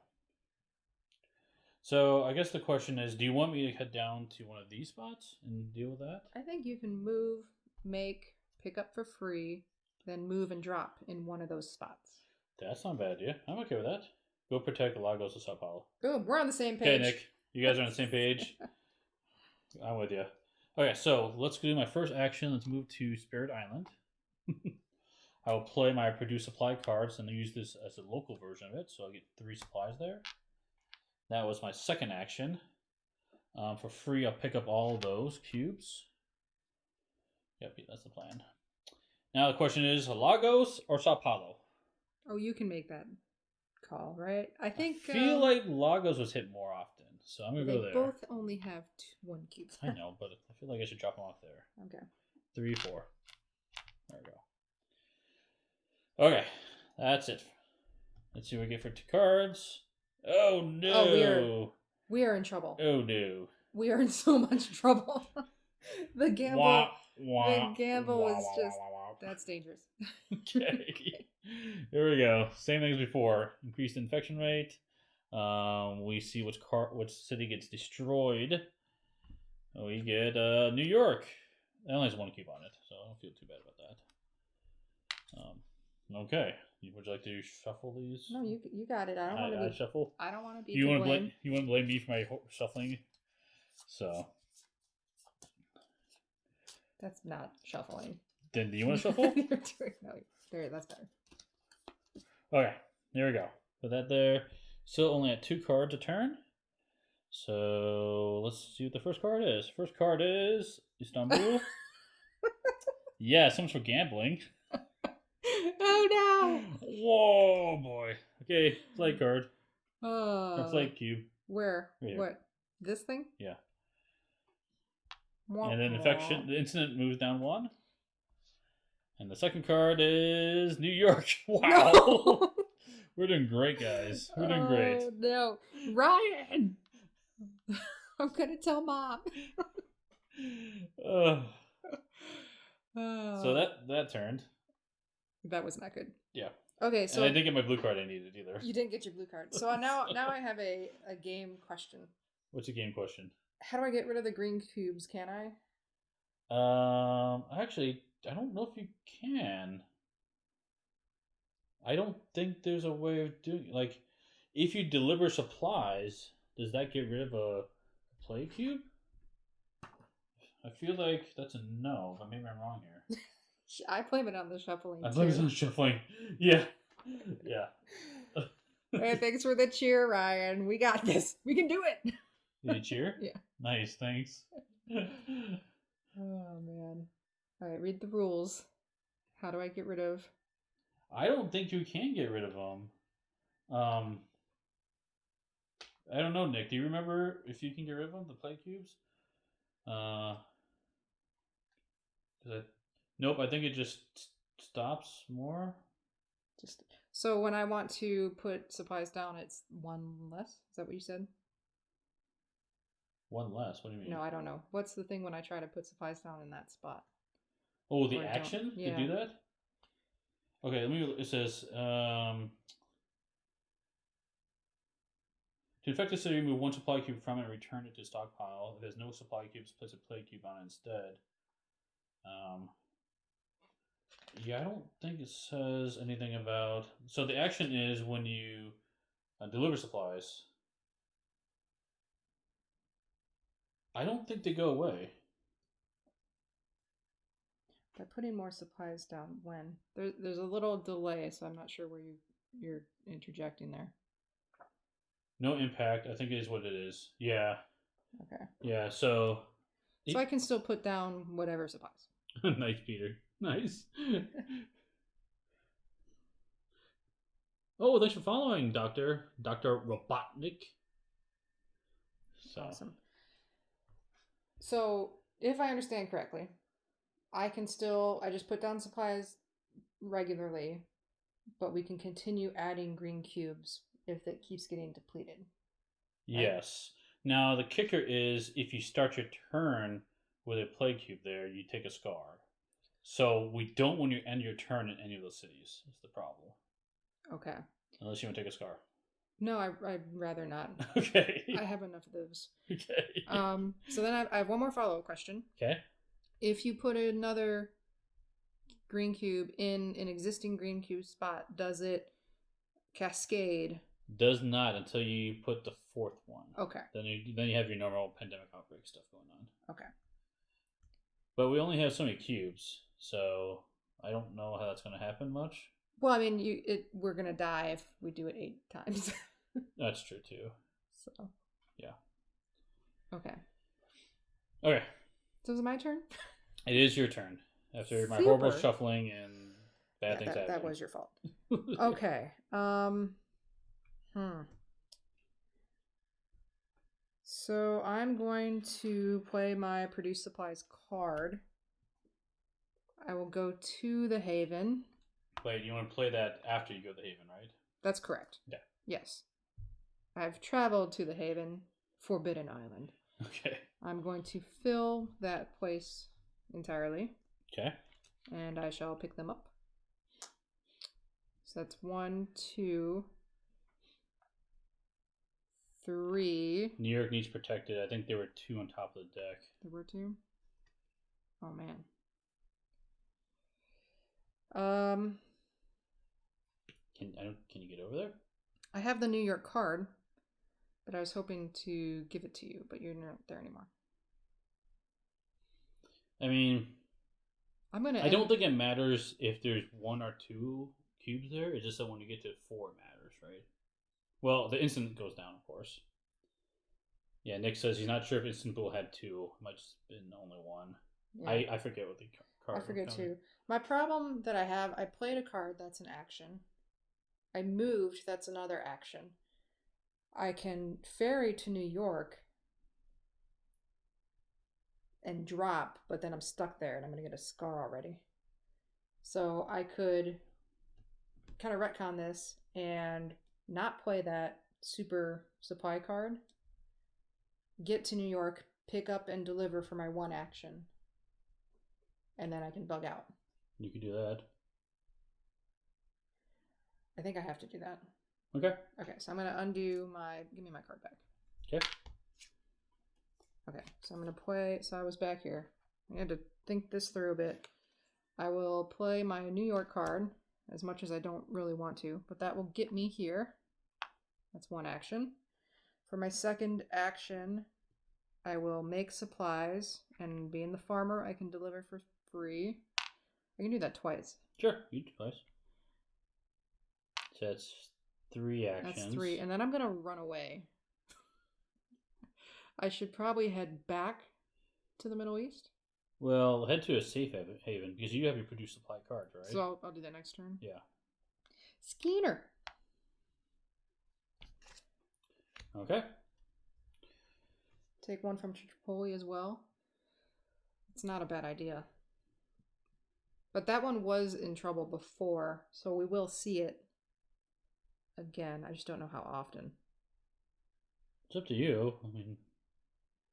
So I guess the question is, do you want me to head down to one of these spots and deal with that? I think you can move, make, pick up for free, then move and drop in one of those spots. That's not a bad idea. I'm okay with that. Go protect the Lagos of Sao Paulo. Boom, we're on the same page. Okay, Nick. You guys are on the same page. I'm with you. Okay, so let's do my first action. Let's move to Spirit Island. I will play my produce supply cards and use this as a local version of it, so I'll get 3 supplies there. That was my second action. For free, I'll pick up all of those cubes. Yep, that's the plan. Now the question is, Lagos or Sao Paulo? Oh, you can make that call, right? I feel like Lagos was hit more often, so I'm going to go there. They both only have 1 cube. I know, but I feel like I should drop them off there. Okay. 3, 4. There we go. Okay, that's it. Let's see what we get for 2 cards. Oh no! Oh, we are in trouble. Oh no! We are in so much trouble. The gamble was just that's dangerous. Okay. Here we go. Same thing as before. Increased infection rate. We see which city gets destroyed. We get New York. It only has 1 cube on it, so I don't feel too bad about that. Okay. Would you like to shuffle these? No, you got it. I don't want to be shuffle. I don't want to be. You want to blame me for my shuffling? So. That's not shuffling. Then do you want to shuffle? No, there. That's better. Okay, there we go. Put that there. Still only at 2 cards a turn. So let's see what the first card is. First card is Istanbul. Yeah, so much for gambling. Oh Whoa, boy. Okay, play card. no! Or play cube. Where? Right here. What? This thing? Yeah. Wah, And then wah. infection. The incident moves down 1. And the second card is New York. Wow. No! We're doing great, guys. We're doing great. Oh, no. Ryan! I'm gonna tell Mom. Uh, Oh. so that turned. That was not good. Yeah. Okay, so And I didn't get my blue card I needed either. you didn't get your blue card. So now I have a game question. What's your game question? How do I get rid of the green cubes? Can I? Actually, I don't know if you can. I don't think there's a way of doing like if you deliver supplies, does that get rid of a play cube? I feel like that's a no, but maybe I'm wrong here. I blame it on the shuffling. I blame it on shuffling. Yeah. Yeah. Hey, thanks for the cheer, Ryan. We got this. We can do it. Did you cheer? Yeah. Nice, thanks. Oh man. All right, read the rules. How do I get rid of? I don't think you can get rid of them. I don't know, Nick. Do you remember if you can get rid of them, the play cubes? Nope. I think it just stops more. Just so when I want to put supplies down, it's 1 less. Is that what you said? 1 less. What do you mean? No, I don't know. What's the thing when I try to put supplies down in that spot? Oh, the Or don't. action Yeah. to do that. Okay, let me. It says to infect a city, remove 1 supply cube from it and return it to stockpile. If there's no supply cubes, place a play cube on it instead. Yeah, I don't think it says anything about. So the action is when you deliver supplies. I don't think they go away. By putting more supplies down when there's a little delay, so I'm not sure where you're interjecting there. No impact. I think it is what it is. Yeah. Okay. Yeah. So I can still put down whatever supplies. nice, Peter. Nice. Oh, thanks for following, Dr. Robotnik. So. Awesome. So, if I understand correctly, I just put down supplies regularly, but we can continue adding green cubes if it keeps getting depleted. Right? Yes. Now, the kicker is if you start your turn with a play cube there, you take a scar. So we don't want you to end your turn in any of those cities. That's the problem. Okay. Unless you want to take a scar. No, I'd rather not. Okay. I have enough of those. Okay. So then I have one more follow-up question. Okay. If you put another green cube in an existing green cube spot, does it cascade? Does not until you put the 4th one. Okay. Then you have your normal pandemic outbreak stuff going on. Okay. But we only have so many cubes, so I don't know how that's going to happen much. Well, I mean, we're gonna die if we do it 8 times. That's true too. So. Yeah. Okay. Okay. So is it my turn? It is your turn after my Super. horrible shuffling and bad things happening. That was your fault. Okay. So I'm going to play my produce supplies card. I will go to the Haven. Wait, you want to play that after you go to the Haven, right? That's correct. Yeah. Yes. I've traveled to the Haven, Forbidden Island. Okay. I'm going to fill that place entirely. Okay. And I shall pick them up. So that's 1, 2, 3. New York needs protected. I think there were 2 on top of the deck. There were 2? Oh man. Can you get over there? I have the New York card, but I was hoping to give it to you, but you're not there anymore. I mean, I don't think it matters if there's 1 or 2 cubes there. It's just that when you get to 4, it matters, right? Well, the instant goes down, of course. Yeah, Nick says he's not sure if Instant Pool had 2. It might just been only 1. Yeah. I forget what the card. I forget too. My problem that I have, I played a card that's an action. I moved, that's another action. I can ferry to New York and drop, but then I'm stuck there and I'm going to get a scar already. So I could kind of retcon this and not play that super supply card, get to New York, pick up and deliver for my one action, and then I can bug out. You could do that. I think I have to do that. Okay. Okay, so I'm going to undo my... Give me my card back. Okay. Okay, so I'm going to play... So I was back here. I had to think this through a bit. I will play my New York card, as much as I don't really want to, but that will get me here. That's one action. For my second action, I will make supplies, and being the farmer, I can deliver for free. I can do that twice. Sure, you do twice. So that's 3 actions. That's 3, and then I'm going to run away. I should probably head back to the Middle East. Well, head to a safe haven, because you have your produce supply card, right? So I'll do that next turn. Yeah. Skeeter. Okay. Take one from Tripoli as well. It's not a bad idea. But that one was in trouble before, so we will see it again. I just don't know how often. It's up to you. I mean,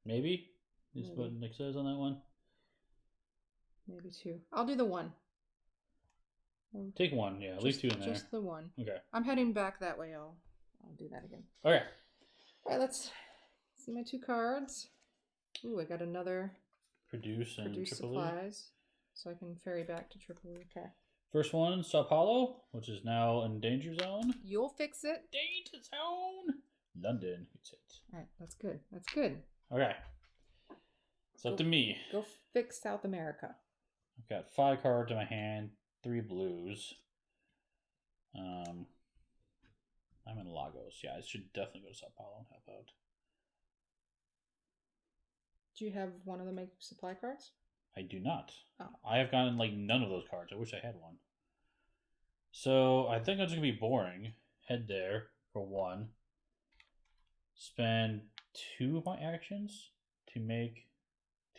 maybe is what Nick says on that one. Maybe 2. I'll do the 1. Take 1, yeah. At least 2 in there. Just the 1. Okay. I'm heading back that way. I'll do that again. Okay. All right, let's see my 2 cards. Ooh, I got another Produce Tripoli. Supplies, so I can ferry back to Tripoli. Okay. First one, Sao Paulo, which is now in danger zone. You'll fix it. Danger zone. London gets it. All right, that's good. That's good. Okay. It's up to me. Go fix South America. I've got 5 cards in my hand, 3 blues. I'm in Lagos. Yeah, I should definitely go to Sao Paulo and help out. Do you have one of the make supply cards? I do not. Oh. I have gotten like none of those cards. I wish I had one. So I think I'm just gonna be boring. Head there for 1. Spend 2 of my actions to make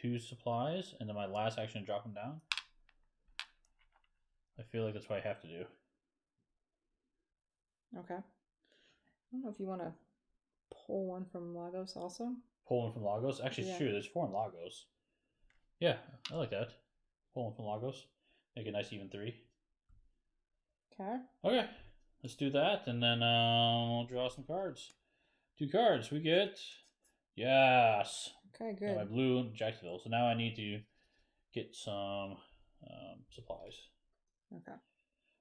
2 supplies, and then my last action drop them down. I feel like that's what I have to do. Okay. I don't know if you want to pull one from Lagos also. Pull one from Lagos? Actually, it's true. There's 4 in Lagos. Yeah, I like that. Pull one from Lagos. Make a nice even 3. Okay. Okay. Let's do that, and then we'll draw some cards. 2 cards. We get... Yes! Okay, good. My blue Jacksonville. So now I need to get some supplies. Okay.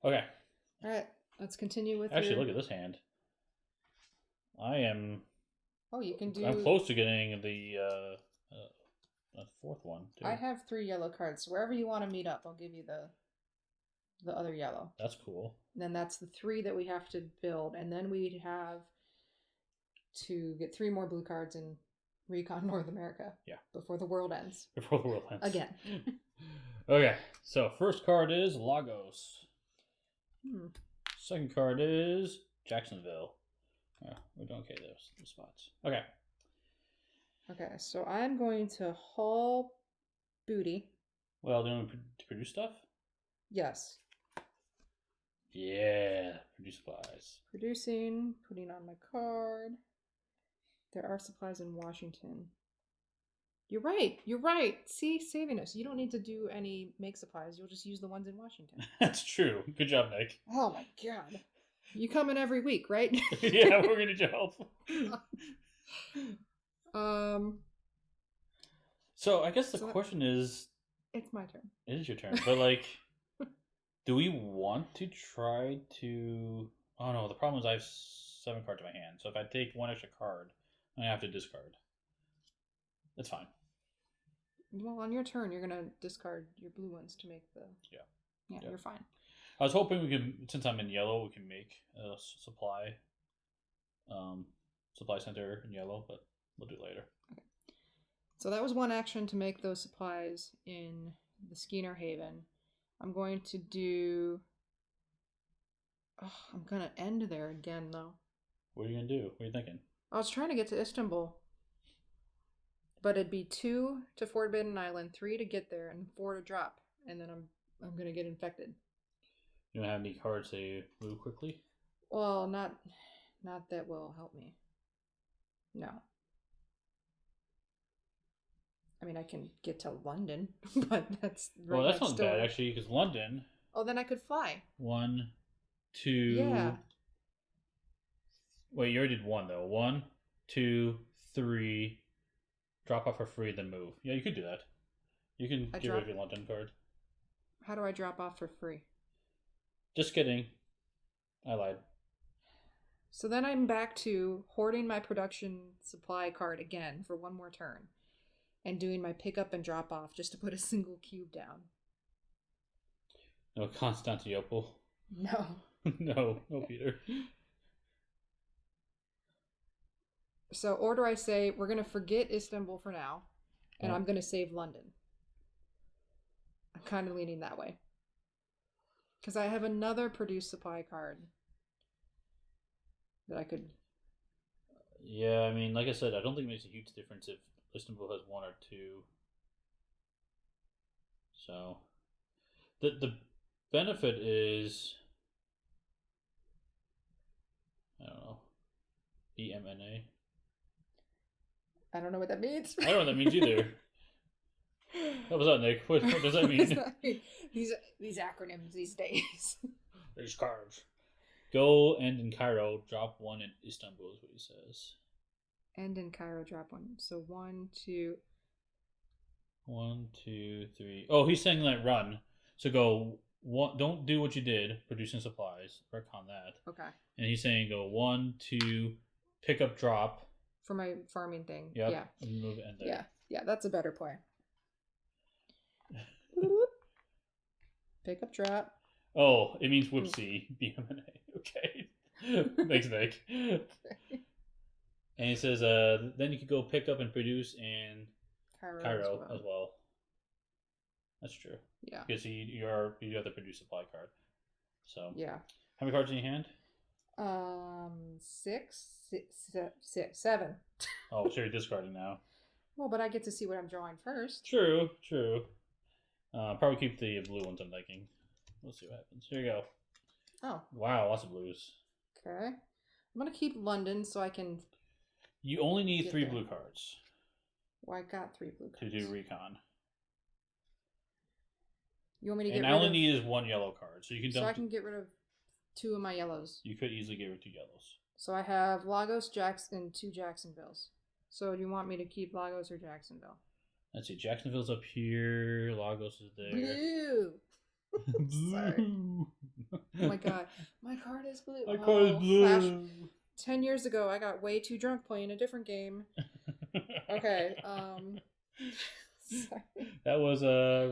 Okay. All right. Let's continue with Actually, look at this hand. I am... Oh, you can do... I'm close to getting the 4th one, too. I have 3 yellow cards. So wherever you want to meet up, I'll give you the other yellow. That's cool. And then that's the 3 that we have to build. And then we'd have to get 3 more blue cards in Recon North America. Yeah. Before the world ends. Before the world ends. Again. Okay. So first card is Lagos. Hmm. Second card is Jacksonville. Yeah, we're doing okay those spots. Okay. Okay, so I'm going to haul booty. Well, do you want to produce stuff? Yes. Yeah, produce supplies. Producing, putting on my card. There are supplies in Washington. You're right. You're right. See, saving us. You don't need to do any make supplies. You'll just use the ones in Washington. That's true. Good job, Nick. Oh my god. You come in every week, right? Yeah, we're gonna help. So I guess the question is, it's my turn. It is your turn, but like, do we want to try to? Oh no, the problem is I have 7 cards in my hand. So if I take 1 extra card, I have to discard. That's fine. Well, on your turn, you're gonna discard your blue ones to make the. Yeah, Yeah. you're fine. I was hoping we could, since I'm in yellow, we can make a supply center in yellow, but we'll do it later. Okay. So that was one action to make those supplies in the Skeener Haven. I'm going to do... Oh, I'm going to end there again, though. What are you going to do? What are you thinking? I was trying to get to Istanbul. But it'd be 2 to Forbidden Island, 3 to get there, and 4 to drop. And then I'm going to get infected. You don't have any cards to move quickly? Well, not that will help me. No. I mean, I can get to London, but that's right. Well, that's not bad actually, because London. Oh, then I could fly. 1, 2. Yeah. Wait, you already did 1 though. 1, 2, 3. Drop off for free, then move. Yeah, you could do that. You can get rid of your London card. How do I drop off for free? Just kidding. I lied. So then I'm back to hoarding my production supply card again for 1 more turn. And doing my pick up and drop off just to put a single cube down. No Constantinople. No. No, Peter. So, or do I say, we're going to forget Istanbul for now, and I'm going to save London? I'm kind of leaning that way. Because I have another produce supply card that I could... Yeah, I mean, like I said, I don't think it makes a huge difference if Istanbul has 1 or 2. So, the benefit is, I don't know, BMNA. I don't know what that means. I don't know what that means either. What was that, Nick? What does that mean? These acronyms these days. These cards. Go end in Cairo, drop 1 in Istanbul is what he says. End in Cairo, drop 1. So 1, 2. 1, 2, 3. Oh, he's saying like run. So go 1. Don't do what you did, producing supplies. Work on that. Okay. And he's saying go 1, 2, pick up, drop. For my farming thing. Yep. Yeah. And move end there. Yeah. Yeah, that's a better play. Pick up, drop. Oh, it means whoopsie. BMNA. Okay. Thanks, Nick. Okay. And he says, then you could go pick up and produce in Cairo as well. That's true. Yeah. Because you have the produce supply card. So yeah. How many cards in your hand? 7. Oh, so you're discarding now. Well, but I get to see what I'm drawing first. True. Probably keep the blue ones I'm liking. We'll see what happens. Here you go. Oh. Wow, lots of blues. Okay. I'm going to keep London so I can... You only need 3 blue cards. Well, I got 3 blue cards. To do recon. You want me to get rid of... And I only need is 1 yellow card. So you can dump... So I can get rid of 2 of my yellows. You could easily get rid of 2 yellows. So I have Lagos, and 2 Jacksonvilles. So do you want me to keep Lagos or Jacksonville? Let's see. Jacksonville's up here. Lagos is there. Blue! Sorry. Oh my god. My card is blue. My card is blue. Flash. 10 years ago, I got way too drunk playing a different game. Okay. Sorry. That was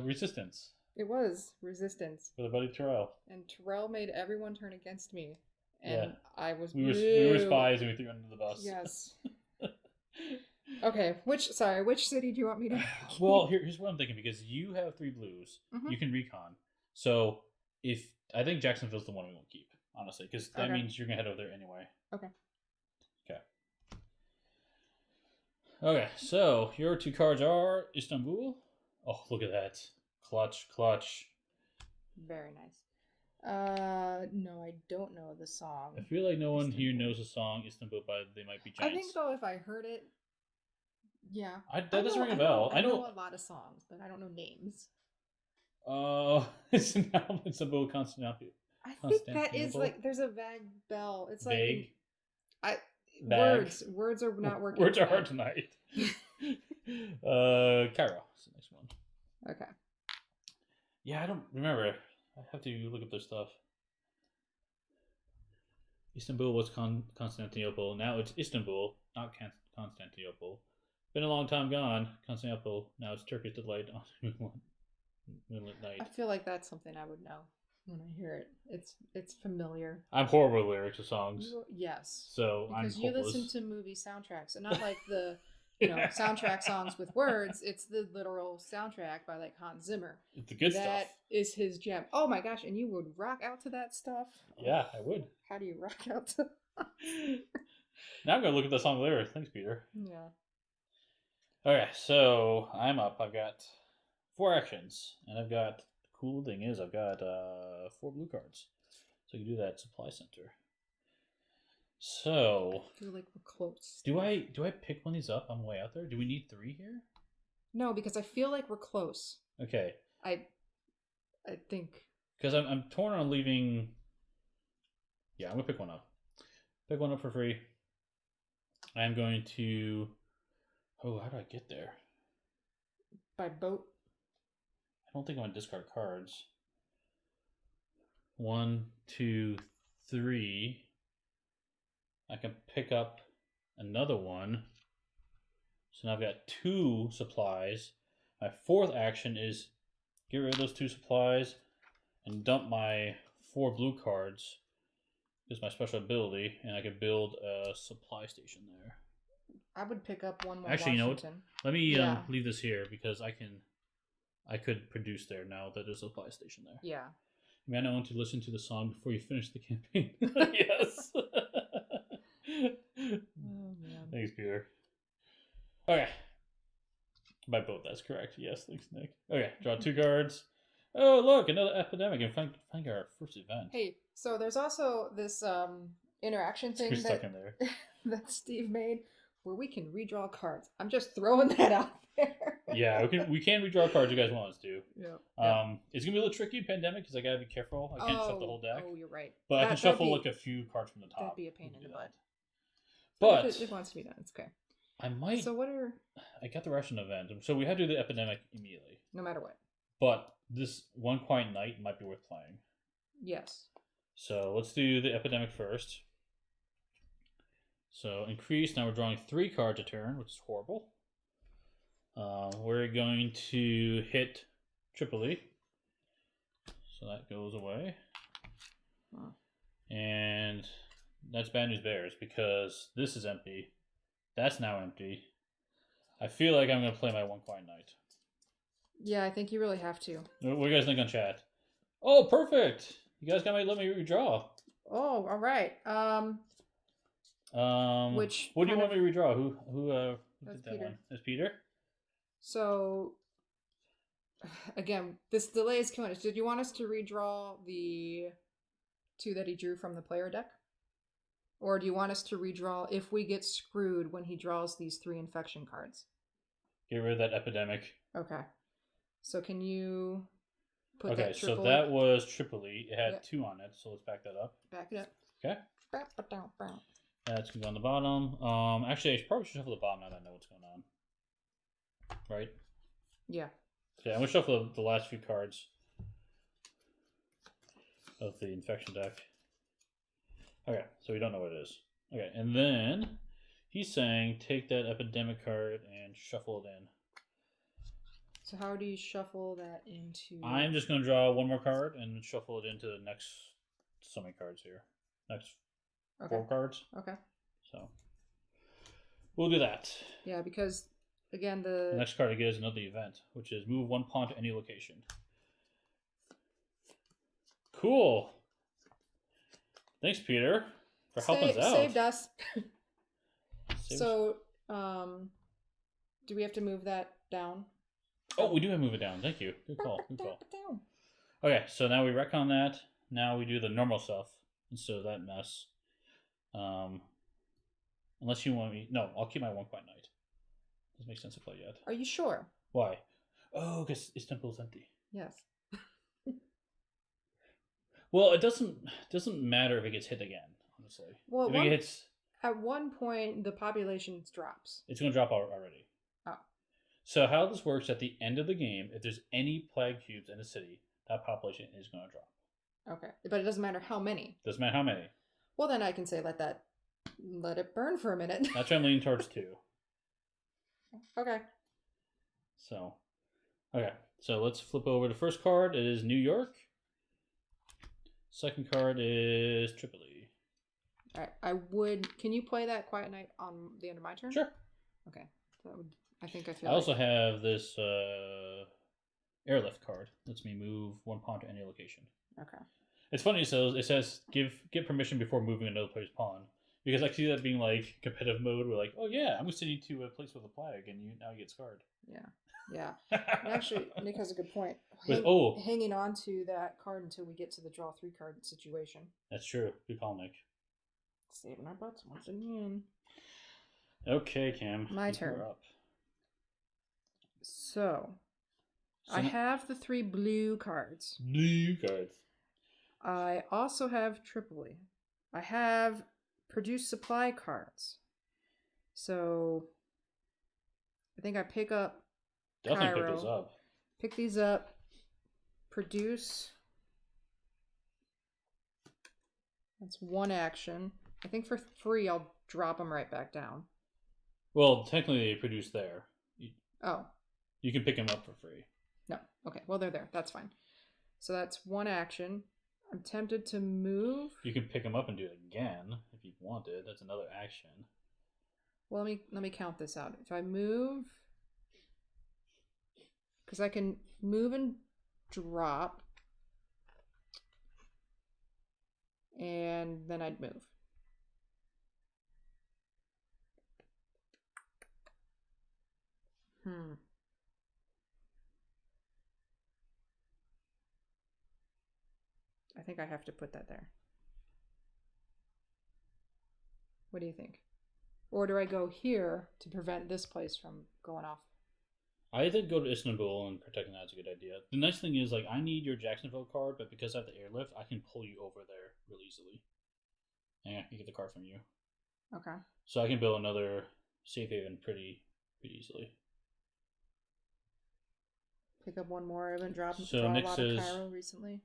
Resistance. It was Resistance. With a buddy Terrell. And Terrell made everyone turn against me. And I was we were spies and we threw under the bus. Yes. Okay, which city do you want me to keep? Well, here's what I'm thinking, because you have 3 blues. Mm-hmm. You can recon. So I think Jacksonville's the one we won't keep, honestly, because that means you're gonna head over there anyway. Okay. Okay, so your 2 cards are Istanbul. Oh, look at that. Clutch. Very nice. No, I don't know the song. I feel like no one here knows the song Istanbul by They Might Be Giants. I think though if I heard it, yeah. That doesn't ring a bell. I know a lot of songs, but I don't know names. It's now Istanbul, Constantinople. I think that is like there's a vague bell. It's like vague. Words are not working. Words are hard tonight. Cairo is the next one. Okay. Yeah, I don't remember. I have to look up their stuff. Istanbul was Constantinople. Now it's Istanbul, not Constantinople. Been a long time gone. Constantinople. Now it's Turkish delight on moonlit night. I feel like that's something I would know when I hear it. It's familiar. I'm horrible with lyrics of songs. Yes. So because I'm you hopeless. listen to movie soundtracks and not like the soundtrack songs with words. It's the literal soundtrack by like Hans Zimmer. It's the good stuff. That is his gem. Oh my gosh! And you would rock out to that stuff. Yeah, I would. How do you rock out to? Now I'm gonna look at the song lyrics. Thanks, Peter. Yeah. Okay, so I'm up. I've got 4 actions, and I've got. The cool thing is I've got 4 blue cards, so you can do that supply center. So I feel like we're close. do I pick one of these up on the way out there? Do we need 3 here? No, because I feel like we're close. Okay. I think. Because I'm torn on leaving. Yeah, I'm gonna pick one up. Pick one up for free. I'm going to. Oh, how do I get there? By boat. I don't think I'm gonna discard cards. 1, 2, 3. I can pick up another one. So now I've got 2 supplies. My 4th action is get rid of those 2 supplies and dump my 4 blue cards. Is my special ability, and I can build a supply station there. I would pick up one more. Actually, Washington. you know what? Let me leave this here because I could produce there now that there's a supply station there. Yeah. You may not want to listen to the song before you finish the campaign. Yes. Oh man. Thanks, Peter. Okay. By boat, that's correct. Yes, thanks, Nick. Okay, draw 2 cards. Oh, look, another epidemic and find our first event. Hey, so there's also this interaction thing You're stuck in there. that Steve made where we can redraw cards. I'm just throwing that out there. Yeah, we can redraw cards you guys want us to. Yeah. It's gonna be a little tricky pandemic because I gotta be careful. I can't shuffle the whole deck. Oh, you're right. But I can shuffle like a few cards from the top. That'd be a pain in the butt. But if it wants to be done, it's okay. I might. So what are? I got the Russian event, so we have to do the epidemic immediately. No matter what. But this One Quiet Night might be worth playing. Yes. So let's do the epidemic first. So increase. Now we're drawing 3 cards a turn, which is horrible. We're going to hit Tripoli. So that goes away. Huh. And that's bad news bears because this is empty. That's now empty. I feel like I'm going to play my One Quiet Night. Yeah, I think you really have to. What do you guys think on chat? Oh, perfect! You guys got me. Let me redraw. Oh, all right. Which? What do you want me to redraw? Who That's did that Peter. one? That's Peter. So, again, this delay is killing us. Did you want us to redraw the 2 that he drew from the player deck? Or do you want us to redraw if we get screwed when he draws these 3 infection cards? Get rid of that epidemic. Okay. So can you put Okay, that triple... so that was Tripoli. It had Yep. 2 on it, so let's back that up. Back it up. Okay. That's going to go on the bottom. Actually, I probably should shuffle the bottom now that I know what's going on. Right? Yeah. Okay, I'm going to shuffle the last few cards of the infection deck. Okay, so we don't know what it is. Okay, and then he's saying take that epidemic card and shuffle it in. So how do you shuffle that into... I'm just going to draw 1 more card and shuffle it into the next so many cards here. Next 4 cards. Okay. So we'll do that. Yeah, because, again, The next card I get is another event, which is move 1 pawn to any location. Cool. Thanks, Peter, for helping us out. Saved us. Saved So, do we have to move that down? Oh, we do have to move it down. Thank you. Good call. Good call. Down. Okay, so now we retcon that. Now we do the normal stuff instead of that mess. Unless you want me... No, I'll keep my One Quiet Night. Doesn't make sense to play yet. Are you sure? Why? Oh, because Istanbul's empty. Yes. Well, it doesn't matter if it gets hit again, honestly. Well, if it hits... At one point, the population drops. It's going to drop already. Oh. So how this works, at the end of the game, if there's any plague cubes in a city, that population is going to drop. Okay. But it doesn't matter how many. Doesn't matter how many. Well, then I can say let it burn for a minute. That's what I'm leaning towards 2. Okay. So let's flip over the first card. It is New York. Second card is Tripoli. All right. Can you play that Quiet Night on the end of my turn? Sure. Okay. That would. I feel. I also have this airlift card. Lets me move one pawn to any location. Okay. It's funny. So it says get permission before moving another player's pawn, because I see that being like competitive mode. We're like, oh yeah, I'm sending you to a place with a flag, and now you get scarred. Yeah. And actually, Nick has a good point. Hanging on to that card until we get to the draw 3 card situation. That's true. Good call, Nick. Saving our butts once again. Okay, Cam. My turn. Up. So I have the 3 blue cards. Blue cards. I also have Tripoli. I have produce supply cards. So I think I pick up Definitely Cairo, pick those up. Pick these up. Produce. That's 1 action. I think for free I'll drop them right back down. Well, technically they produce there. Oh. You can pick them up for free. No. Okay. Well, they're there. That's fine. So that's 1 action. I'm tempted to move. You can pick them up and do it again if you wanted. That's another action. Well, let me count this out. If I move, because I can move and drop, and then I'd move. I think I have to put that there. What do you think? Or do I go here to prevent this place from going off? I think go to Istanbul and protecting that's a good idea. The nice thing is, like, I need your Jacksonville card, but because I have the airlift, I can pull you over there real easily. And I can get the card from you. Okay. So I can build another safe haven pretty easily. Pick up 1 more. I haven't dropped so Nick a lot of Cairo recently.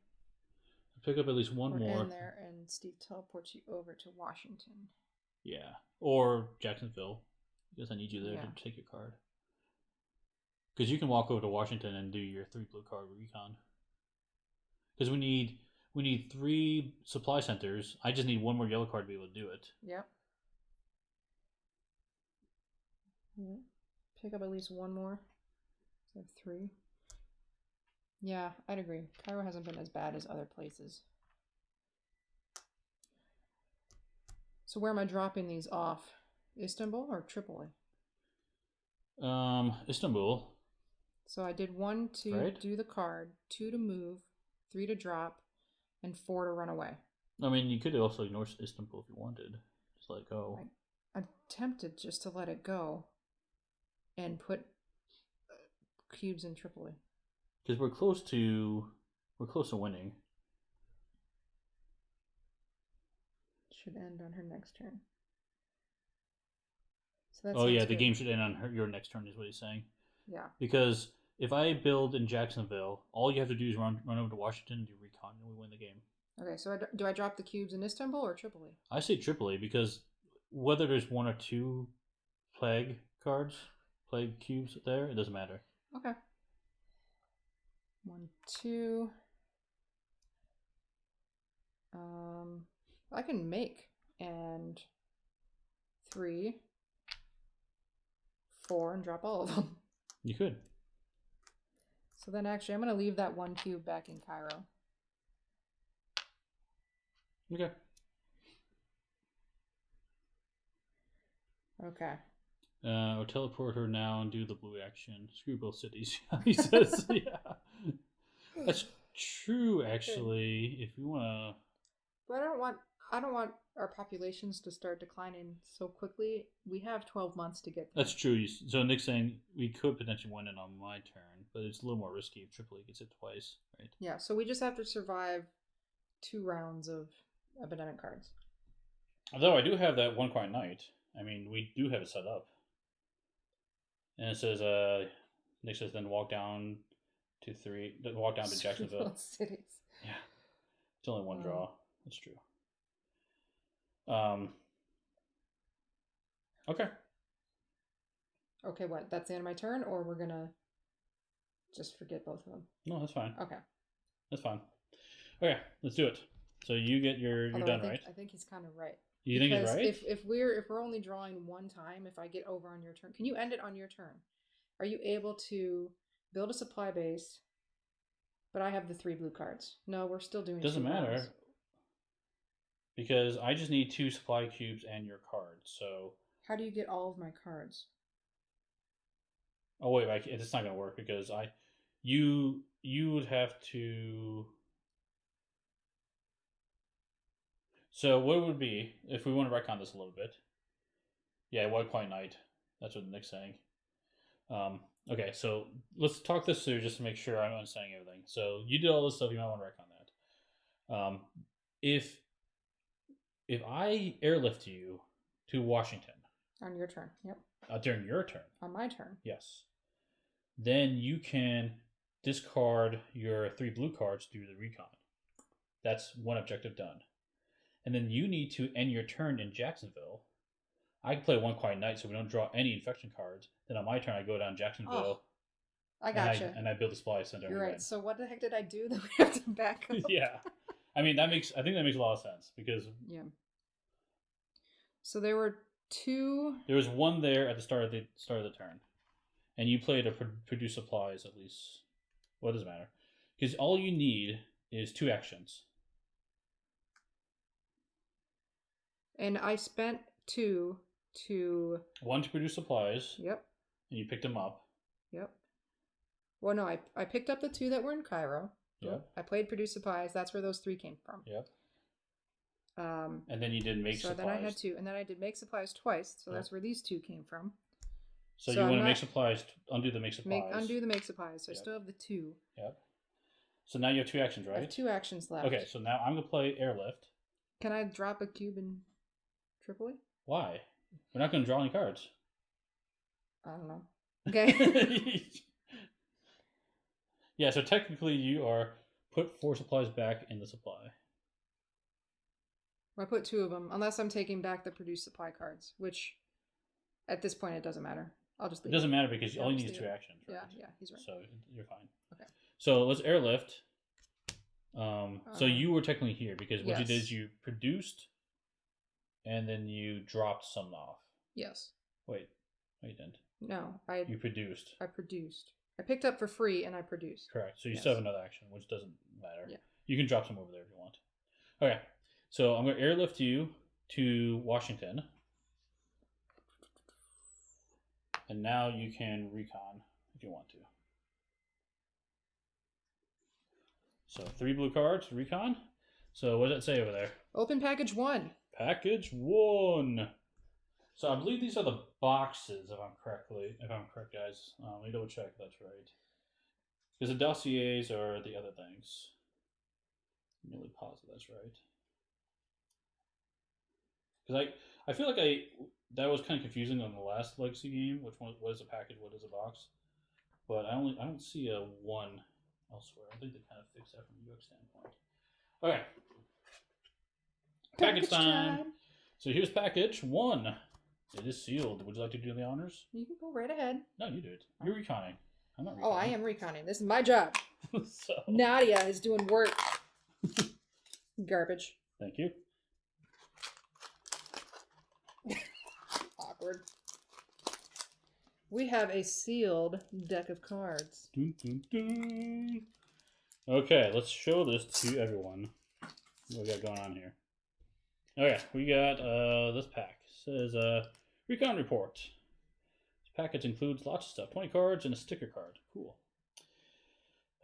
Pick up at least one more. In there, and Steve teleports you over to Washington. Yeah, or Jacksonville, because I need you there to take your card. Because you can walk over to Washington and do your 3 blue card recon. Because we need 3 supply centers. I just need 1 more yellow card to be able to do it. Yep. Pick up at least 1 more. So I have 3. Yeah, I'd agree. Cairo hasn't been as bad as other places. So where am I dropping these off? Istanbul or Tripoli? Istanbul. So I did 1 to do the card, 2 to move, 3 to drop, and 4 to run away. I mean, you could also ignore Istanbul if you wanted. Just let it go. I'm tempted just to let it go and put cubes in Tripoli. Because we're close to winning. Should end on her next turn. So that's the game should end on your next turn is what he's saying. Yeah. Because if I build in Jacksonville, all you have to do is run over to Washington and do recon, and we win the game. Okay, so do I drop the cubes in Istanbul or Tripoli? I say Tripoli because whether there's 1 or 2 plague cubes there, it doesn't matter. Okay. 1, 2. I can make and 3, 4, and drop all of them. You could. So then actually I'm going to leave that 1 cube back in Cairo. Okay. Okay. I'll teleport her now and do the blue action. Screw both cities. He says, yeah. That's true, actually. If you want to... But I don't want our populations to start declining so quickly. We have 12 months to get there. That's true. So Nick's saying we could potentially win it on my turn, but it's a little more risky if Tripoli gets it twice, right? Yeah, so we just have to survive 2 rounds of epidemic cards. Although I do have that 1 coin knight. I mean, we do have it set up. And it says, Nick says, then walk down to Jacksonville. Cities. Yeah. It's only 1 draw. That's true. Okay. Okay, what? That's the end of my turn, or we're gonna just forget both of them? No, that's fine. Okay. That's fine. Okay, let's do it. So you get you're done, right? I think he's kind of right. You think it's Because right? if we're only drawing one time, if I get over on your turn, can you end it on your turn? Are you able to build a supply base? But I have the 3 blue cards. No, we're still doing. Doesn't 2 matter. rounds. Because I just need 2 supply cubes and your card. So. How do you get all of my cards? Oh wait, it's not gonna work because you would have to. So what it would be if we want to retcon this a little bit? Yeah, White White Knight. That's what Nick's saying. Okay, so let's talk this through just to make sure I'm understanding everything. So you did all this stuff. You might want to retcon that. If I airlift you to Washington On your turn. Yep. during your turn. On my turn. Yes. Then you can discard your 3 blue cards to do the recon. That's one objective done. And then you need to end your turn in Jacksonville. I can play One Quiet Night so we don't draw any infection cards. Then on my turn, I go down Jacksonville. I gotcha. And I build a supply center. You're right. So what the heck did I do that we have to back up? Yeah. I mean, I think that makes a lot of sense because. Yeah. So there were 2. There was 1 there at the start of the turn. And you played a produce supplies at least. What does it matter? Because all you need is 2 actions. And I spent 2 to. 1 to produce supplies. Yep. And you picked them up. Yep. Well, no, I picked up the 2 that were in Cairo. Yep. I played produce supplies. That's where those 3 came from. Yep. And then you did make supplies. So then I had 2, and then I did make supplies twice. So that's where these 2 came from. So you want to make supplies, undo the make supplies. Undo the make supplies. So I still have the 2. Yep. So now you have 2 actions, right? I have 2 actions left. Okay, so now I'm going to play airlift. Can I drop a cube in Tripoli? Why? We're not going to draw any cards. I don't know. Okay. Yeah, so technically you are put 4 supplies back in the supply. I put 2 of them, unless I'm taking back the produce supply cards, which at this point it doesn't matter. I'll just leave it. Doesn't matter because all you need is 2 actions. Right? Yeah, he's right. So you're fine. Okay. So let's airlift. So you were technically here because what you did is you produced and then you dropped some off. Yes. Wait. No, you didn't. No, You produced. I produced. I picked up for free and I produced. Correct. So you still have another action, which doesn't matter. Yeah. You can drop some over there if you want. Okay. So I'm going to airlift you to Washington. And now you can recon if you want to. So 3 blue cards, recon. So what does it say over there? Open package 1. Package 1. So I believe these are the boxes, if I'm correct, guys. Let me double check if that's right. Because the dossiers are the other things. I'm nearly positive that's right. Because I feel like that was kind of confusing on the last Legacy game. Which one? What is a package? What is a box? But I don't see a 1 elsewhere. I think they kind of fixed that from a UX standpoint. Okay. Package time. So here's package 1. It is sealed. Would you like to do the honors? You can go right ahead. No, you do it. You're reconning. I'm not reconning. Oh, I am reconning. This is my job. So. Nadia is doing work. Garbage. Thank you. Awkward. We have a sealed deck of cards. Dun, dun, dun. Okay, let's show this to everyone. What we got going on here? Okay, we got this pack. It says Recon Report. This package includes lots of stuff. 20 cards and a sticker card. Cool.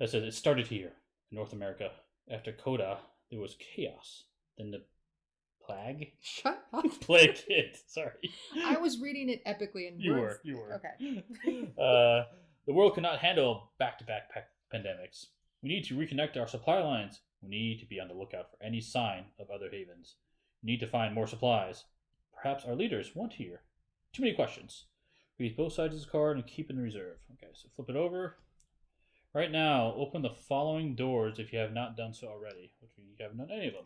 It says it started here in North America. After Coda, there was chaos. Then the plague? Shut up. Plague hit. Sorry. I was reading it epically in words. You were. Okay. The world cannot handle back-to-back pandemics. We need to reconnect our supply lines. We need to be on the lookout for any sign of other havens. We need to find more supplies. Perhaps our leaders want here. Too many questions. Read both sides of the card and keep in reserve. Okay, so flip it over. Right now, open the following doors if you have not done so already, which we haven't done any of them.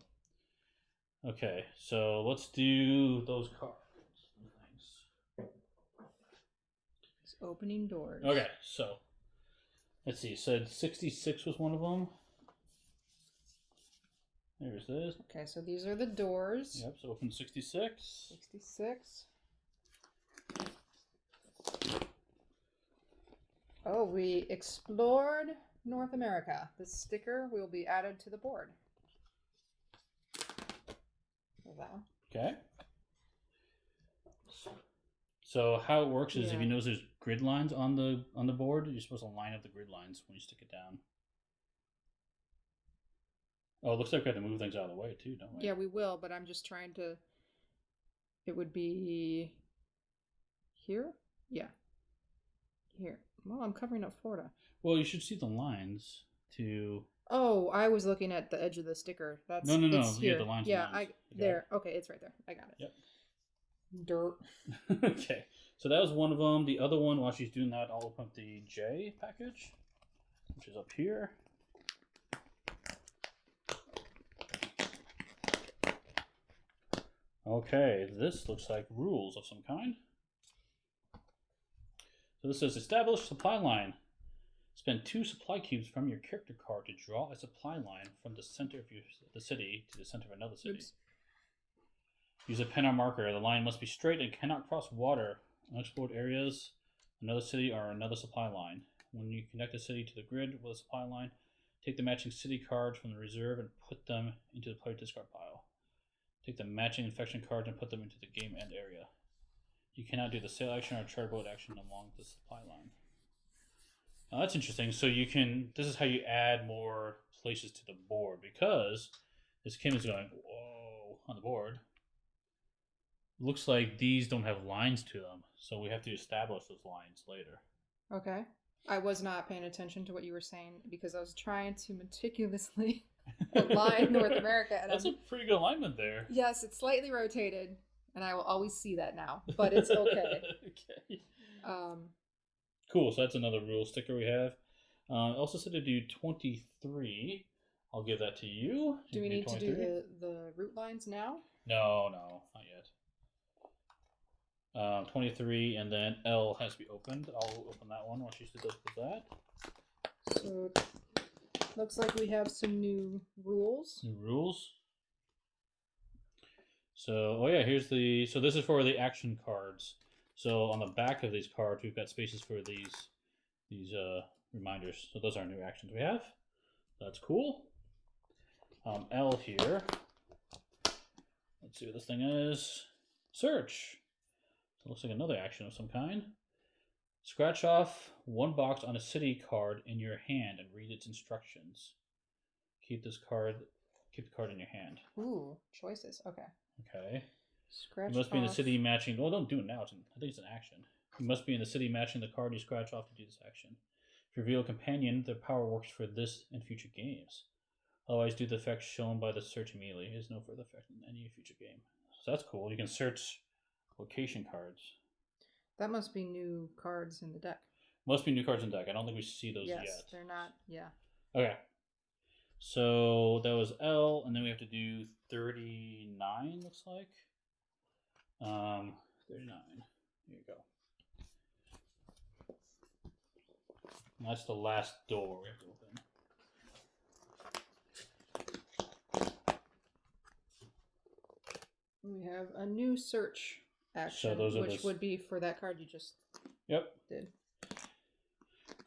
Okay, so let's do those cards. It's opening doors. Okay, so let's see. Said 66 was one of them. There's this. Okay, so these are the doors. Yep, so open 66. 66. Oh, we explored North America. The sticker will be added to the board. That one. Okay. So how it works is if Yeah. you notice there's grid lines on the board, you're supposed to line up the grid lines when you stick it down. Oh, it looks like we have to move things out of the way too, don't we? Yeah, we will, but I'm just trying to. It would be here? Yeah. Here. Well, I'm covering up Florida. Well, you should see the lines to. Oh, I was looking at the edge of the sticker. That's No. it's Yeah, here. the lines. Yeah, lines. there. Okay, it's right there. I got it. Yep. Dirt. Okay, so that was one of them. The other one, while she's doing that, I'll open up the J package, which is up here. Okay, this looks like rules of some kind. So this says establish supply line. Spend 2 supply cubes from your character card to draw a supply line from the center of the city to the center of another city. Oops. Use a pen or marker. The line must be straight and cannot cross water, unexplored areas, another city, or another supply line. When you connect a city to the grid with a supply line, take the matching city cards from the reserve and put them into the player discard pile. Take the matching infection cards and put them into the game end area. You cannot do the sail action or charter boat action along the supply line. Now that's interesting. So you can. This is how you add more places to the board, because as Kim is going, whoa, on the board. Looks like these don't have lines to them, so we have to establish those lines later. Okay. I was not paying attention to what you were saying because I was trying to meticulously align North America. And That's a pretty good alignment there. Yes, it's slightly rotated, and I will always see that now, but it's okay. Okay. Cool. So that's another rule sticker we have. Also said to do 23. I'll give that to you. Do we need to do the root lines now? No, not yet. 23, and then L has to be opened. I'll open that one while she does that. So looks like we have some new rules. New rules. So, oh yeah, here's the. So this is for the action cards. So on the back of these cards, we've got spaces for these reminders. So those are new actions we have. That's cool. L here. Let's see what this thing is. Search. So it looks like another action of some kind. Scratch off 1 box on a city card in your hand and read its instructions. Keep the card in your hand. Ooh, choices. Okay. Okay. Scratch You must be in the off. city matching. Well, don't do it now. I think it's an action. You must be in the city matching the card you scratch off to do this action. If you reveal a companion, their power works for this and future games. Otherwise, do the effect shown by the search immediately. It has no further effect in any future game. So that's cool. You can search location cards. That must be new cards in the deck. Must be new cards in deck. I don't think we see those Yes, yet. they're not. Yeah. Okay. So that was L, and then we have to do 39, looks like. 39. Here you go. And that's the last door we have to open. We have a new search action, those are which would be for that card you just Yep. did.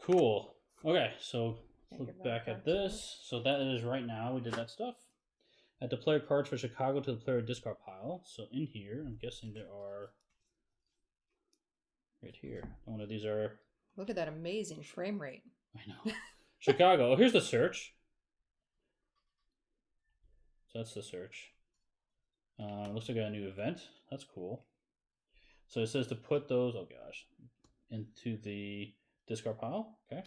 Cool. Okay, so Can't look give that back card at to this. So that is right now. We did that stuff. Add the player cards for Chicago to the player discard pile. So in here, I'm guessing there are right here. One of these are. Look at that amazing frame rate. I know. Chicago. Oh, here's the search. So that's the search. Looks like a new event. That's cool. So it says to put those, oh gosh, into the discard pile. Okay.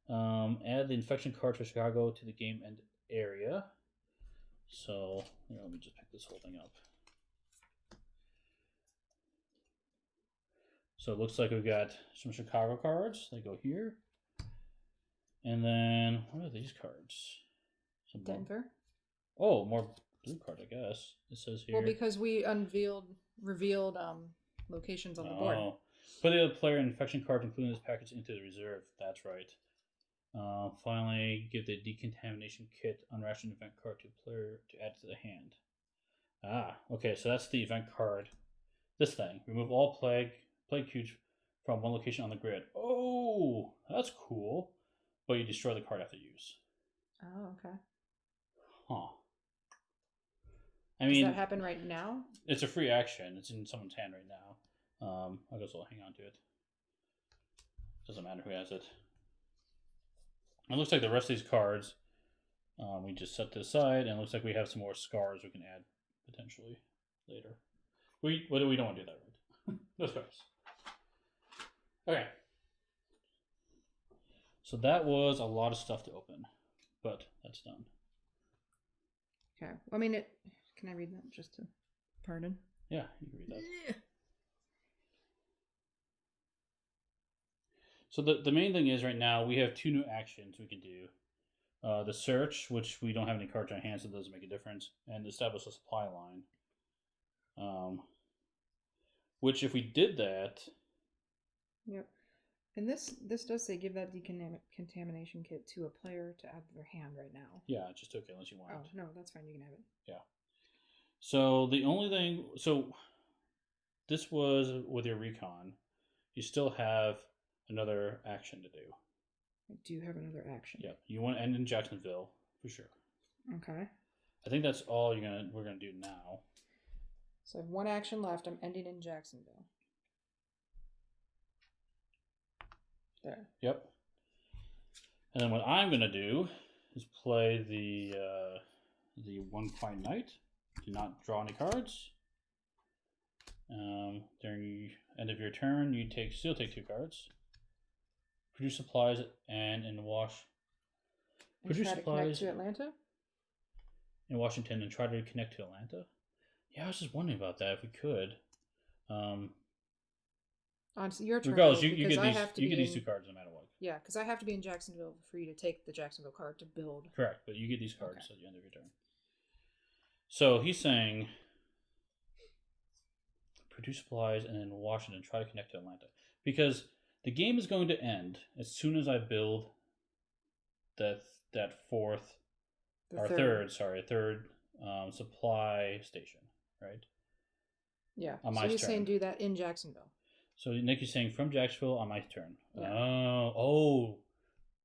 Add the infection card for Chicago to the game end area. So let me just pick this whole thing up. So it looks like we've got some Chicago cards. They go here. And then, what are these cards? Some more. Denver. Oh, more blue card, I guess. It says here. Well, because we revealed locations on the board. Put the other player infection cards, including this package, into the reserve. That's right. Finally, give the decontamination kit unrationed event card to player to add to the hand. Okay, so that's the event card. This thing. Remove all plague cubes from one location on the grid. Oh, that's cool. But you destroy the card after use. Oh, okay. Huh. Does that happen right now? It's a free action. It's in someone's hand right now. I guess I'll hang on to it. Doesn't matter who has it. It looks like the rest of these cards, we just set to the side, and it looks like we have some more scars we can add potentially later. We don't want to do that, right? No scars. Okay. So that was a lot of stuff to open, but that's done. Okay. I mean, can I read that just to pardon? Yeah, you can read that. Yeah. So the main thing is right now we have 2 new actions we can do. The search, which we don't have any cards on hand, so it doesn't make a difference, and establish a supply line. Which if we did that... Yep. And this does say give that decontamination kit to a player to add to their hand right now. Yeah, I just took it unless you want it. Oh, no, that's fine. You can have it. Yeah. So the only thing... So this was with your recon. You still have another action to do. I do have another action. Yeah, you want to end in Jacksonville for sure. Okay. I think that's all we're gonna do now. So I have 1 action left. I'm ending in Jacksonville. There. Yep. And then what I'm gonna do is play the One Fine Night. Do not draw any cards. During the end of your turn, you still take 2 cards. Produce supplies and wash. And produce supplies to Atlanta? In Washington and try to connect to Atlanta. Yeah, I was just wondering about that if we could. On your turn. Regardless, you get these 2 cards no matter what. Yeah, because I have to be in Jacksonville for you to take the Jacksonville card to build. Correct, but you get these cards at the end of your turn. So he's saying produce supplies and in Washington try to connect to Atlanta. Because the game is going to end as soon as I build that third supply station, right? Yeah. So you're saying do that in Jacksonville. So Nick is saying from Jacksonville on my turn. Yeah.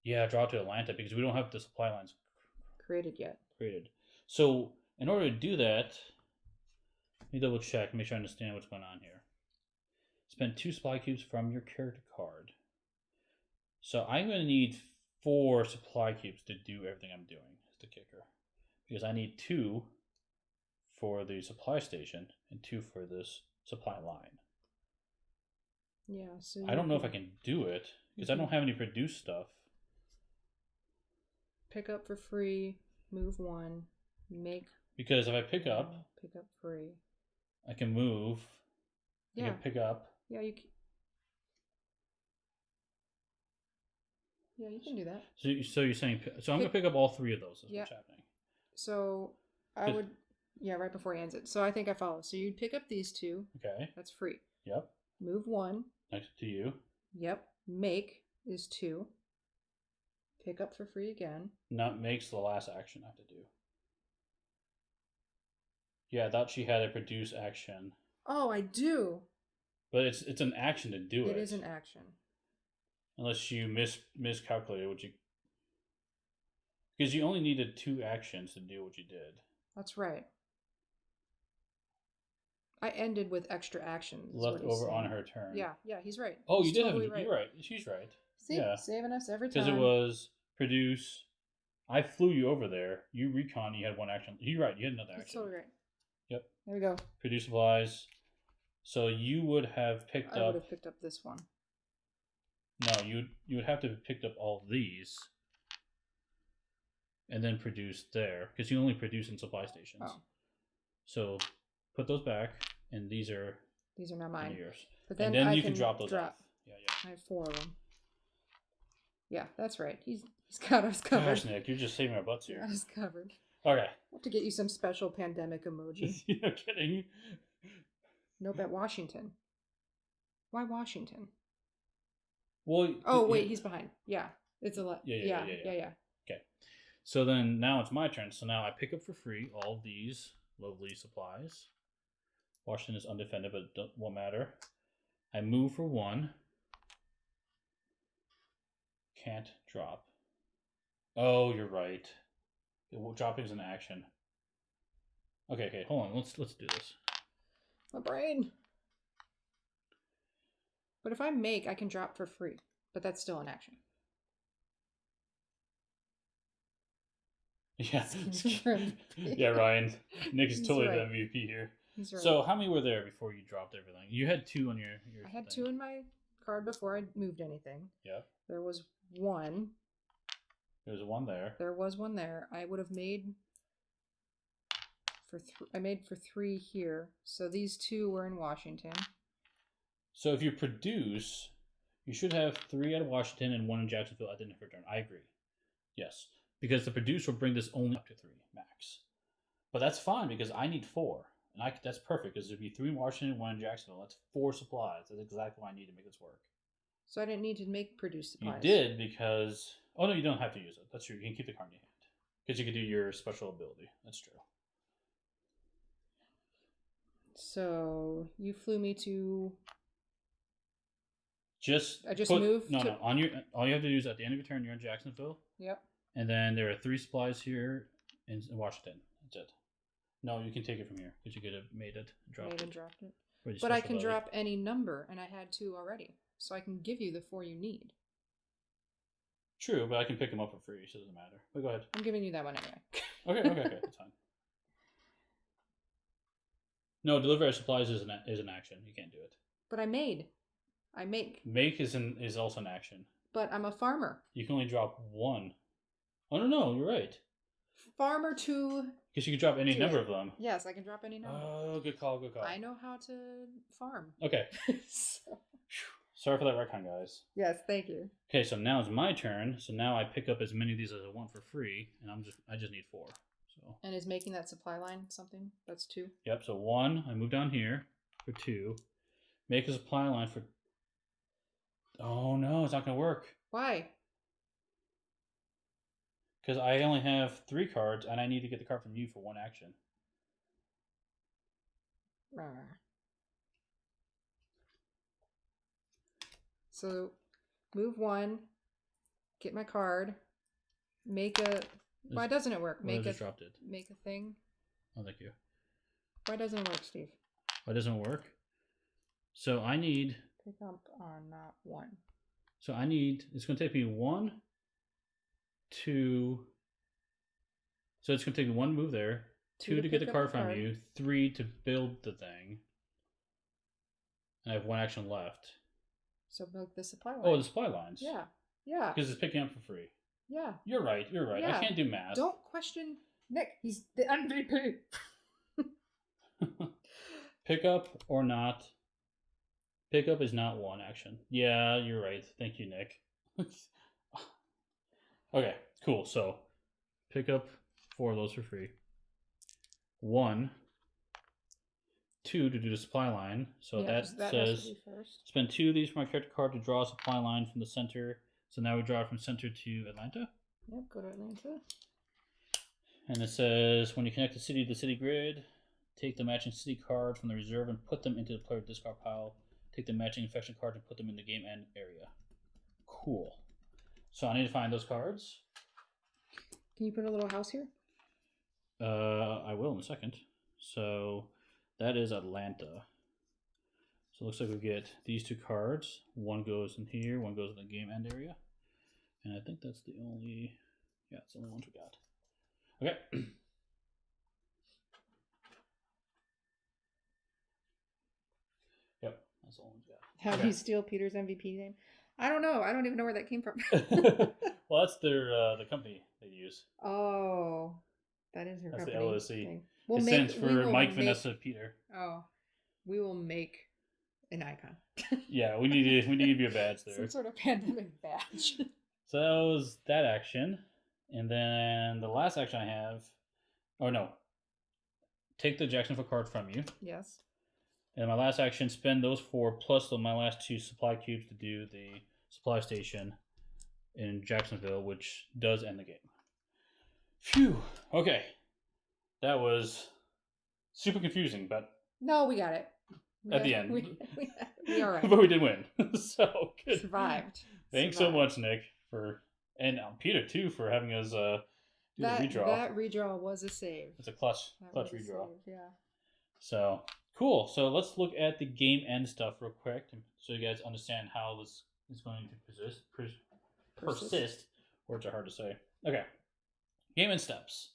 Yeah, draw to Atlanta because we don't have the supply lines created yet. So in order to do that, let me double check, make sure I understand what's going on here. Spend 2 supply cubes from your character card. So I'm going to need 4 supply cubes to do everything I'm doing. Is the kicker, because I need 2 for the supply station and 2 for this supply line. Yeah. So I don't know if I can do it because I don't have any produce stuff. Pick up for free. Move 1. Make. Because if I pick up free. I can move. Yeah. I can pick up. Yeah, you can. Yeah, you can do that. So you're saying... So I'm going to pick up all 3 of those is what's happening. So I would... Yeah, right before he ends it. So I think I follow. So you'd pick up these 2. Okay. That's free. Yep. Move 1. Next to you. Yep. Make is 2. Pick up for free again. Not makes the last action I have to do. Yeah, I thought she had a produce action. Oh, I do. But it's an action to do it. It is an action. Unless you miscalculated what you... Because you only needed 2 actions to do what you did. That's right. I ended with extra actions. Left over on her turn. Yeah, he's right. Oh, you did have... Right. You're right. She's right. See? Yeah. Saving us every time. Because it was produce... I flew you over there. You recon, you had 1 action. You're right. You had another action. That's totally right. Yep. There we go. Produce supplies. So you would have picked up... I would have picked up this one. No, you would have to have picked up all these. And then produce there. Because you only produce in supply stations. Oh. So put those back. And these are now mine. Yours. But then, and then you can drop those off. Yeah. I have 4 of them. Yeah, that's right. He's got us covered. Gosh, Nick, you're just saving our butts here. Got us covered. Okay. I'll have to get you some special pandemic emoji. You're kidding. Nope, at Washington. Why Washington? Well. Oh, wait, he's behind. Yeah. It's a lot. Yeah. Yeah. Okay. So then now it's my turn. So now I pick up for free all these lovely supplies. Washington is undefended, but it won't matter. I move for 1. Can't drop. Oh, you're right. Dropping is an action. Okay, hold on. Let's do this. My brain. But if I make, I can drop for free. But that's still an action. Yeah. Yeah, Ryan. Nick is totally right. the MVP here. He's right. So how many were there before you dropped everything? You had 2 on your I had thing. 2 in my card before I moved anything. Yeah. There was 1. There's 1 there. There was 1 there. I would have made for I made for 3 here. So these 2 were in Washington. So if you produce, you should have 3 at Washington and 1 in Jacksonville at the end of your turn. I agree. Yes. Because the produce will bring this only up to 3 max. But that's fine because I need 4. And that's perfect because it'd be 3 in Washington, 1 in Jacksonville. That's 4 supplies. That's exactly what I need to make this work. So I didn't need to make produce supplies. You did because... Oh, no, you don't have to use it. That's true. You can keep the card in your hand. Because you can do your special ability. That's true. So you flew me to... I just moved? No. All you have to do is at the end of your turn, you're in Jacksonville. Yep. And then there are 3 supplies here in Washington. That's it. No, you can take it from here because you could have made it and dropped it. But I can drop any number, and I had 2 already. So I can give you the 4 you need. True, but I can pick them up for free, so it doesn't matter. But go ahead. I'm giving you that one anyway. Okay, that's fine. No, deliver supplies is an action. You can't do it. But I make. Make is also an action. But I'm a farmer. You can only drop 1. Oh no, you're right. Farmer to... Because you can drop any number of them. Yes, I can drop any number. Oh, good call. I know how to farm. Okay. So... Sorry for that retcon, guys. Yes, thank you. Okay, so now it's my turn. So now I pick up as many of these as I want for free, and I just need 4. So. And is making that supply line something? That's 2. Yep. So 1, I move down here for 2. Make a supply line for. Oh no, it's not gonna work. Why? Because I only have 3 cards, and I need to get the card from you for 1 action. So, move 1, get my card, make a... Why doesn't it work? Make a thing. Oh, thank you. Why doesn't it work, Steve? Why doesn't it work? So I need... Pick up on not 1. So I need... It's going to take me 1, 2... So it's going to take me 1 move there, 2 to get the card from you, 3 to build the thing. And I have 1 action left. So build the supply line. Oh, the supply lines. Yeah. Because it's picking up for free. Yeah. You're right. Yeah. I can't do math. Don't question Nick. He's the MVP. Pick up or not. Pick up is not 1 action. Yeah, you're right. Thank you, Nick. Okay, cool. So pick up 4 of those for free. 1, 2 to do the supply line. So that says spend 2 of these from my character card to draw a supply line from the center. So now we draw it from center to Atlanta. Yep, go to Atlanta. And it says when you connect the city to the city grid, take the matching city cards from the reserve and put them into the player discard pile. Take the matching infection cards and put them in the game end area. Cool. So I need to find those cards. Can you put a little house here? I will in a second. So that is Atlanta. So it looks like we get these 2 cards. 1 goes in here, 1 goes in the game end area. And I think that's the only... Yeah, it's the only ones we got. Okay. Yep, that's the only ones we got. How do you steal Peter's MVP name? I don't know. I don't even know where that came from. Well, that's their the company they use. Oh, that is her that's company. That's the LLC. Thing. It stands for Mike, Vanessa, Peter. Oh, we will make an icon. Yeah, we need to give you a badge there. Some sort of pandemic badge. So that was that action, and then the last action I have. Oh no. Take the Jacksonville card from you. Yes. And my last action, spend those 4 plus my last 2 supply cubes to do the supply station in Jacksonville, which does end the game. Phew. Okay. That was super confusing, but No, we got it. at the end. We all right. But we did win. So good. Survived. Thanks so much, Nick, and Peter too for having us do the redraw. That redraw was a save. It's a clutch redraw. Save, yeah. So cool. So let's look at the game end stuff real quick, so you guys understand how this is going to persist. Words are hard to say. Okay. Game end steps.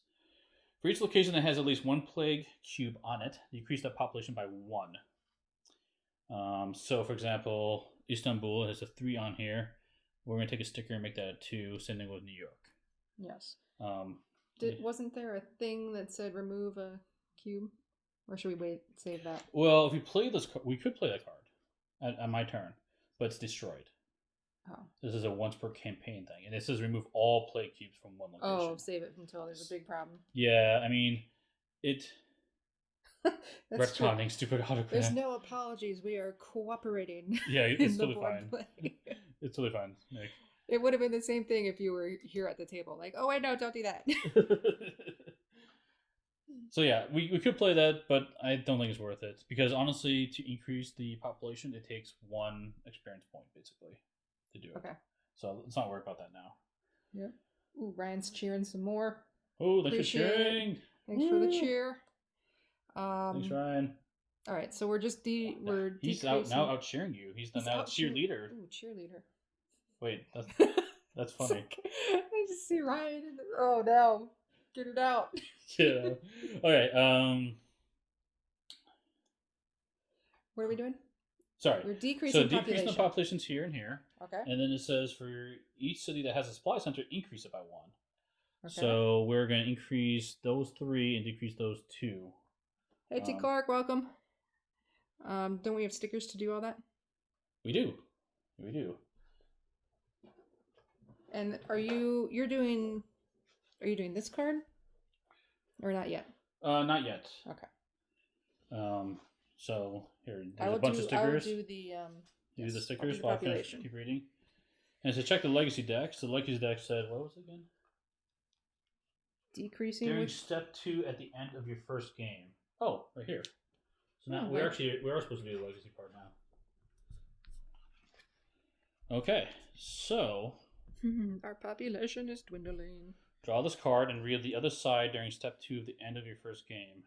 For each location that has at least one plague cube on it, decrease that population by 1. So, for example, Istanbul has a 3 on here. We're going to take a sticker and make that a 2. Same thing with New York. Yes. Wasn't there a thing that said remove a cube? Or should we save that? Well, if we play this, we could play that card at my turn, but it's destroyed. Oh. This is a once per campaign thing, and it says remove all plague cubes from one location. Oh, save it until there's a big problem. Yeah, I mean, retconning stupid autocrat. There's no apologies. We are cooperating. Yeah, it's totally fine. It's totally fine, Nick. It would have been the same thing if you were here at the table. Like, oh wait, no, don't do that. So yeah, we could play that, but I don't think it's worth it because honestly, to increase the population, it takes 1 experience point basically to do it. Okay. So let's not worry about that now. Yep. Ooh, Ryan's cheering some more. Oh, thanks for cheering. Thanks for the cheer. Thanks, Ryan. All right, so we're just we're he's decreasing. out cheering you. He's now cheerleader. Ooh, cheerleader. Wait, that's funny. I just see Ryan. Oh no, get it out. Yeah. Okay. What are we doing? Sorry. We're decreasing population. Decreasing the populations here and here. Okay. And then it says for each city that has a supply center, increase it by 1. Okay. So we're going to increase those 3 and decrease those 2. Hey, T. Clark, welcome. Don't we have stickers to do all that? We do. We do. And are you doing this card? Or not yet? Not yet. Okay. So here, there's a bunch of stickers. I will do the do the stickers while I keep reading. And so check the legacy deck. So the legacy deck said, what was it again? Decreasing during step 2 at the end of your first game. Oh, right here. So now we are supposed to do the legacy part now. Okay, so our population is dwindling. Draw this card and read the other side during step 2 of the end of your first game.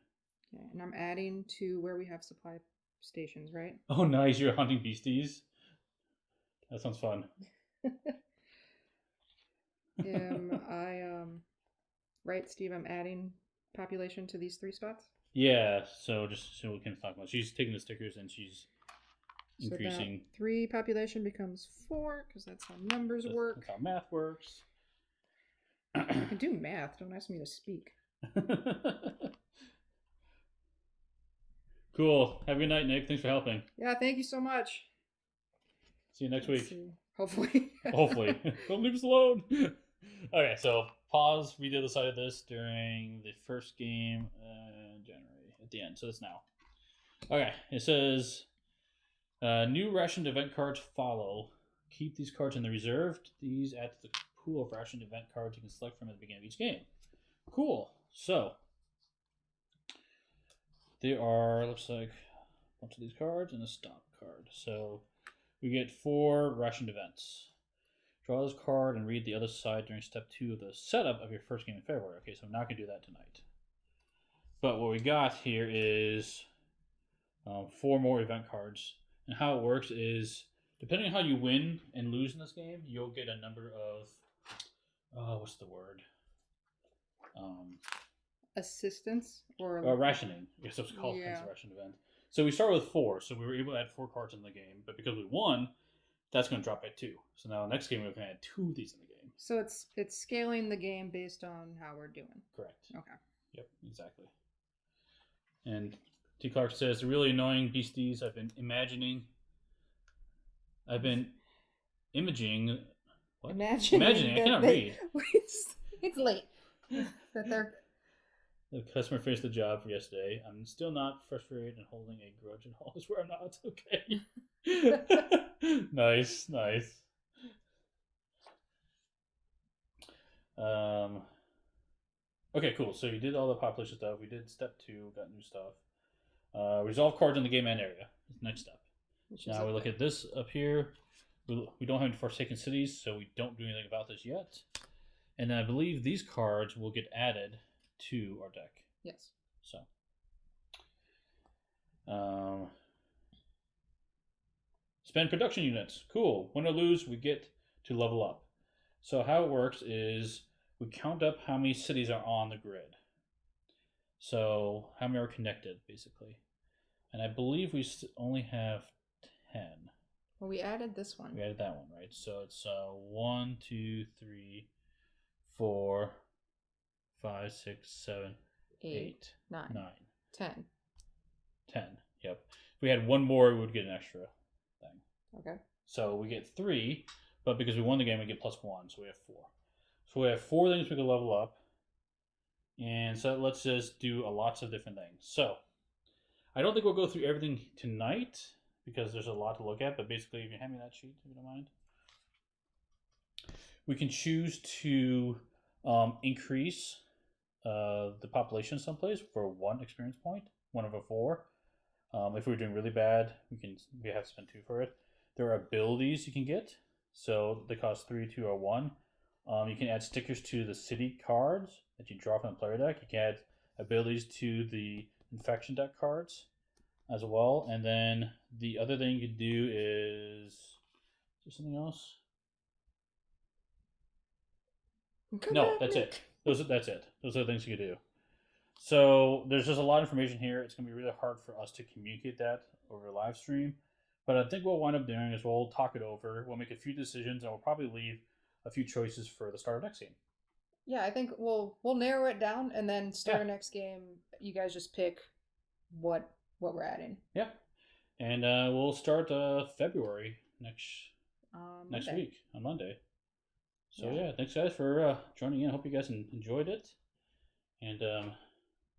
Okay, and I'm adding to where we have supply stations, right? Oh, nice! You're hunting beasties. That sounds fun. Right, Steve? I'm adding population to these 3 spots. Yeah. So just so we can talk about, she's taking the stickers and she's increasing. So 3 population becomes 4 because that's how numbers work. That's how math works. I can do math. Don't ask me to speak. Cool. Have a good night, Nick. Thanks for helping. Yeah, thank you so much. See you next week. See. Hopefully. Hopefully. Don't leave us alone. Okay, so pause. We did the side of this during the first game in January at the end. So that's now. Okay, it says new rationed event cards follow. Keep these cards in the reserved. These add to the pool of rationed event cards you can select from at the beginning of each game. Cool. So there are, looks like, a bunch of these cards and a stop card. So we get 4 rationed events. Draw this card and read the other side during step 2 of the setup of your first game in February. Okay, so I'm not going to do that tonight. But what we got here is 4 more event cards. And how it works is, depending on how you win and lose in this game, you'll get a number of, what's the word? Assistance or rationing. I guess it's called a ration event. So we start with 4, so we were able to add 4 cards in the game, but because we won, that's going to drop by 2. So now next game we're going to add 2 of these in the game. So it's scaling the game based on how we're doing. Correct. Okay. Yep, exactly. And T. Clark says, the really annoying beasties I've been imaging. What? Imagining. I cannot read. It's late. That they're. The customer finished the job for yesterday. I'm still not frustrated and holding a grudge and all is where I'm not. Okay. Nice. Okay, cool. So you did all the population stuff. We did step 2, got new stuff. Resolve cards in the game end area. Next step. Now we look at this up here. We don't have any Forsaken Cities, so we don't do anything about this yet. And then I believe these cards will get added to our deck. Yes. So. Spend production units. Cool. Win or lose, we get to level up. So how it works is we count up how many cities are on the grid. So how many are connected, basically. And I believe we only have 10. Well, we added this one. We added that one, right? So it's 1, 2, 3, 4, 5, 6, 7, 8, 9, 10. 10. Yep. If we had one more, we would get an extra thing. Okay. So we get 3, but because we won the game, we get +1, so we have 4. So we have 4 things we can level up. And so let's just do lots of different things. So I don't think we'll go through everything tonight because there's a lot to look at, but basically, if you hand me that sheet, if you don't mind. We can choose to increase the population someplace for 1 experience point, 1 over 4. If we're doing really bad, we have to spend 2 for it. There are abilities you can get, so they cost 3, 2, or 1. You can add stickers to the city cards that you draw from the player deck. You can add abilities to the infection deck cards as well. And then the other thing you can do is there something else? No, that's it. That's it. Those are the things you can do. So there's just a lot of information here. It's going to be really hard for us to communicate that over a live stream. But I think what we'll wind up doing is we'll talk it over. We'll make a few decisions, and we'll probably leave a few choices for the start of next game. Yeah, I think we'll narrow it down, and then start our next game. You guys just pick what we're adding. Yeah, and we'll start February next week on Monday. So yeah, thanks guys for joining in. I hope you guys enjoyed it, and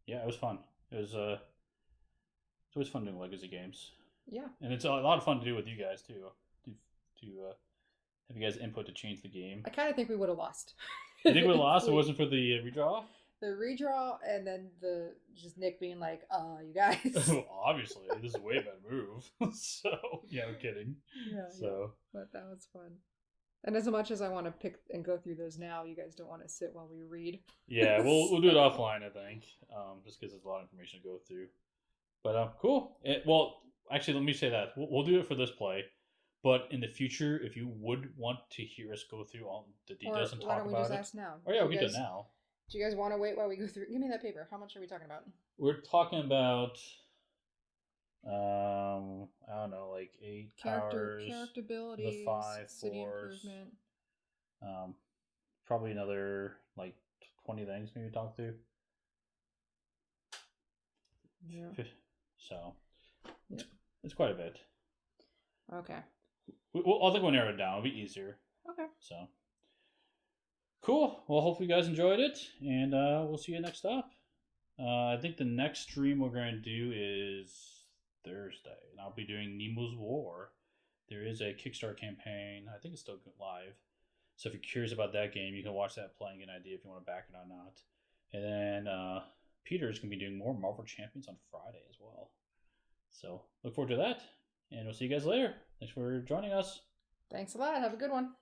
yeah, it was fun. It's always fun doing Legacy games. Yeah, and it's a lot of fun to do with you guys too. To have you guys input to change the game. I kind of think we would have lost. You think we would have lost? It wasn't for the redraw. The redraw, and then just Nick being like, you guys. Well, obviously, this is a way better move. So yeah, I'm kidding. Yeah. So, but that was fun. And as much as I want to pick and go through those now, you guys don't want to sit while we read. Yeah, we'll do it offline, I think, just because there's a lot of information to go through. But cool. Well, actually, let me say that we'll do it for this play. But in the future, if you would want to hear us go through all the details and talk about it, why don't we just ask now? Oh yeah, we can do it now. Do you guys want to wait while we go through? Give me that paper. How much are we talking about? We're talking about, I don't know, like 8 powers, character abilities, the 5 city force, improvement. Probably another like 20 things maybe talk through. Yeah. So it's quite a bit. Okay. I think we'll narrow it down. It'll be easier. Okay. So cool. Well, hopefully you guys enjoyed it, and we'll see you next stop. I think the next stream we're going to do is Thursday, and I'll be doing Nemo's War. There is a Kickstarter campaign. I think it's still live. So if you're curious about that game, you can watch that playing, get an idea if you want to back it or not. And then Peter's going to be doing more Marvel Champions on Friday as well. So look forward to that. And we'll see you guys later. Thanks for joining us. Thanks a lot. Have a good one.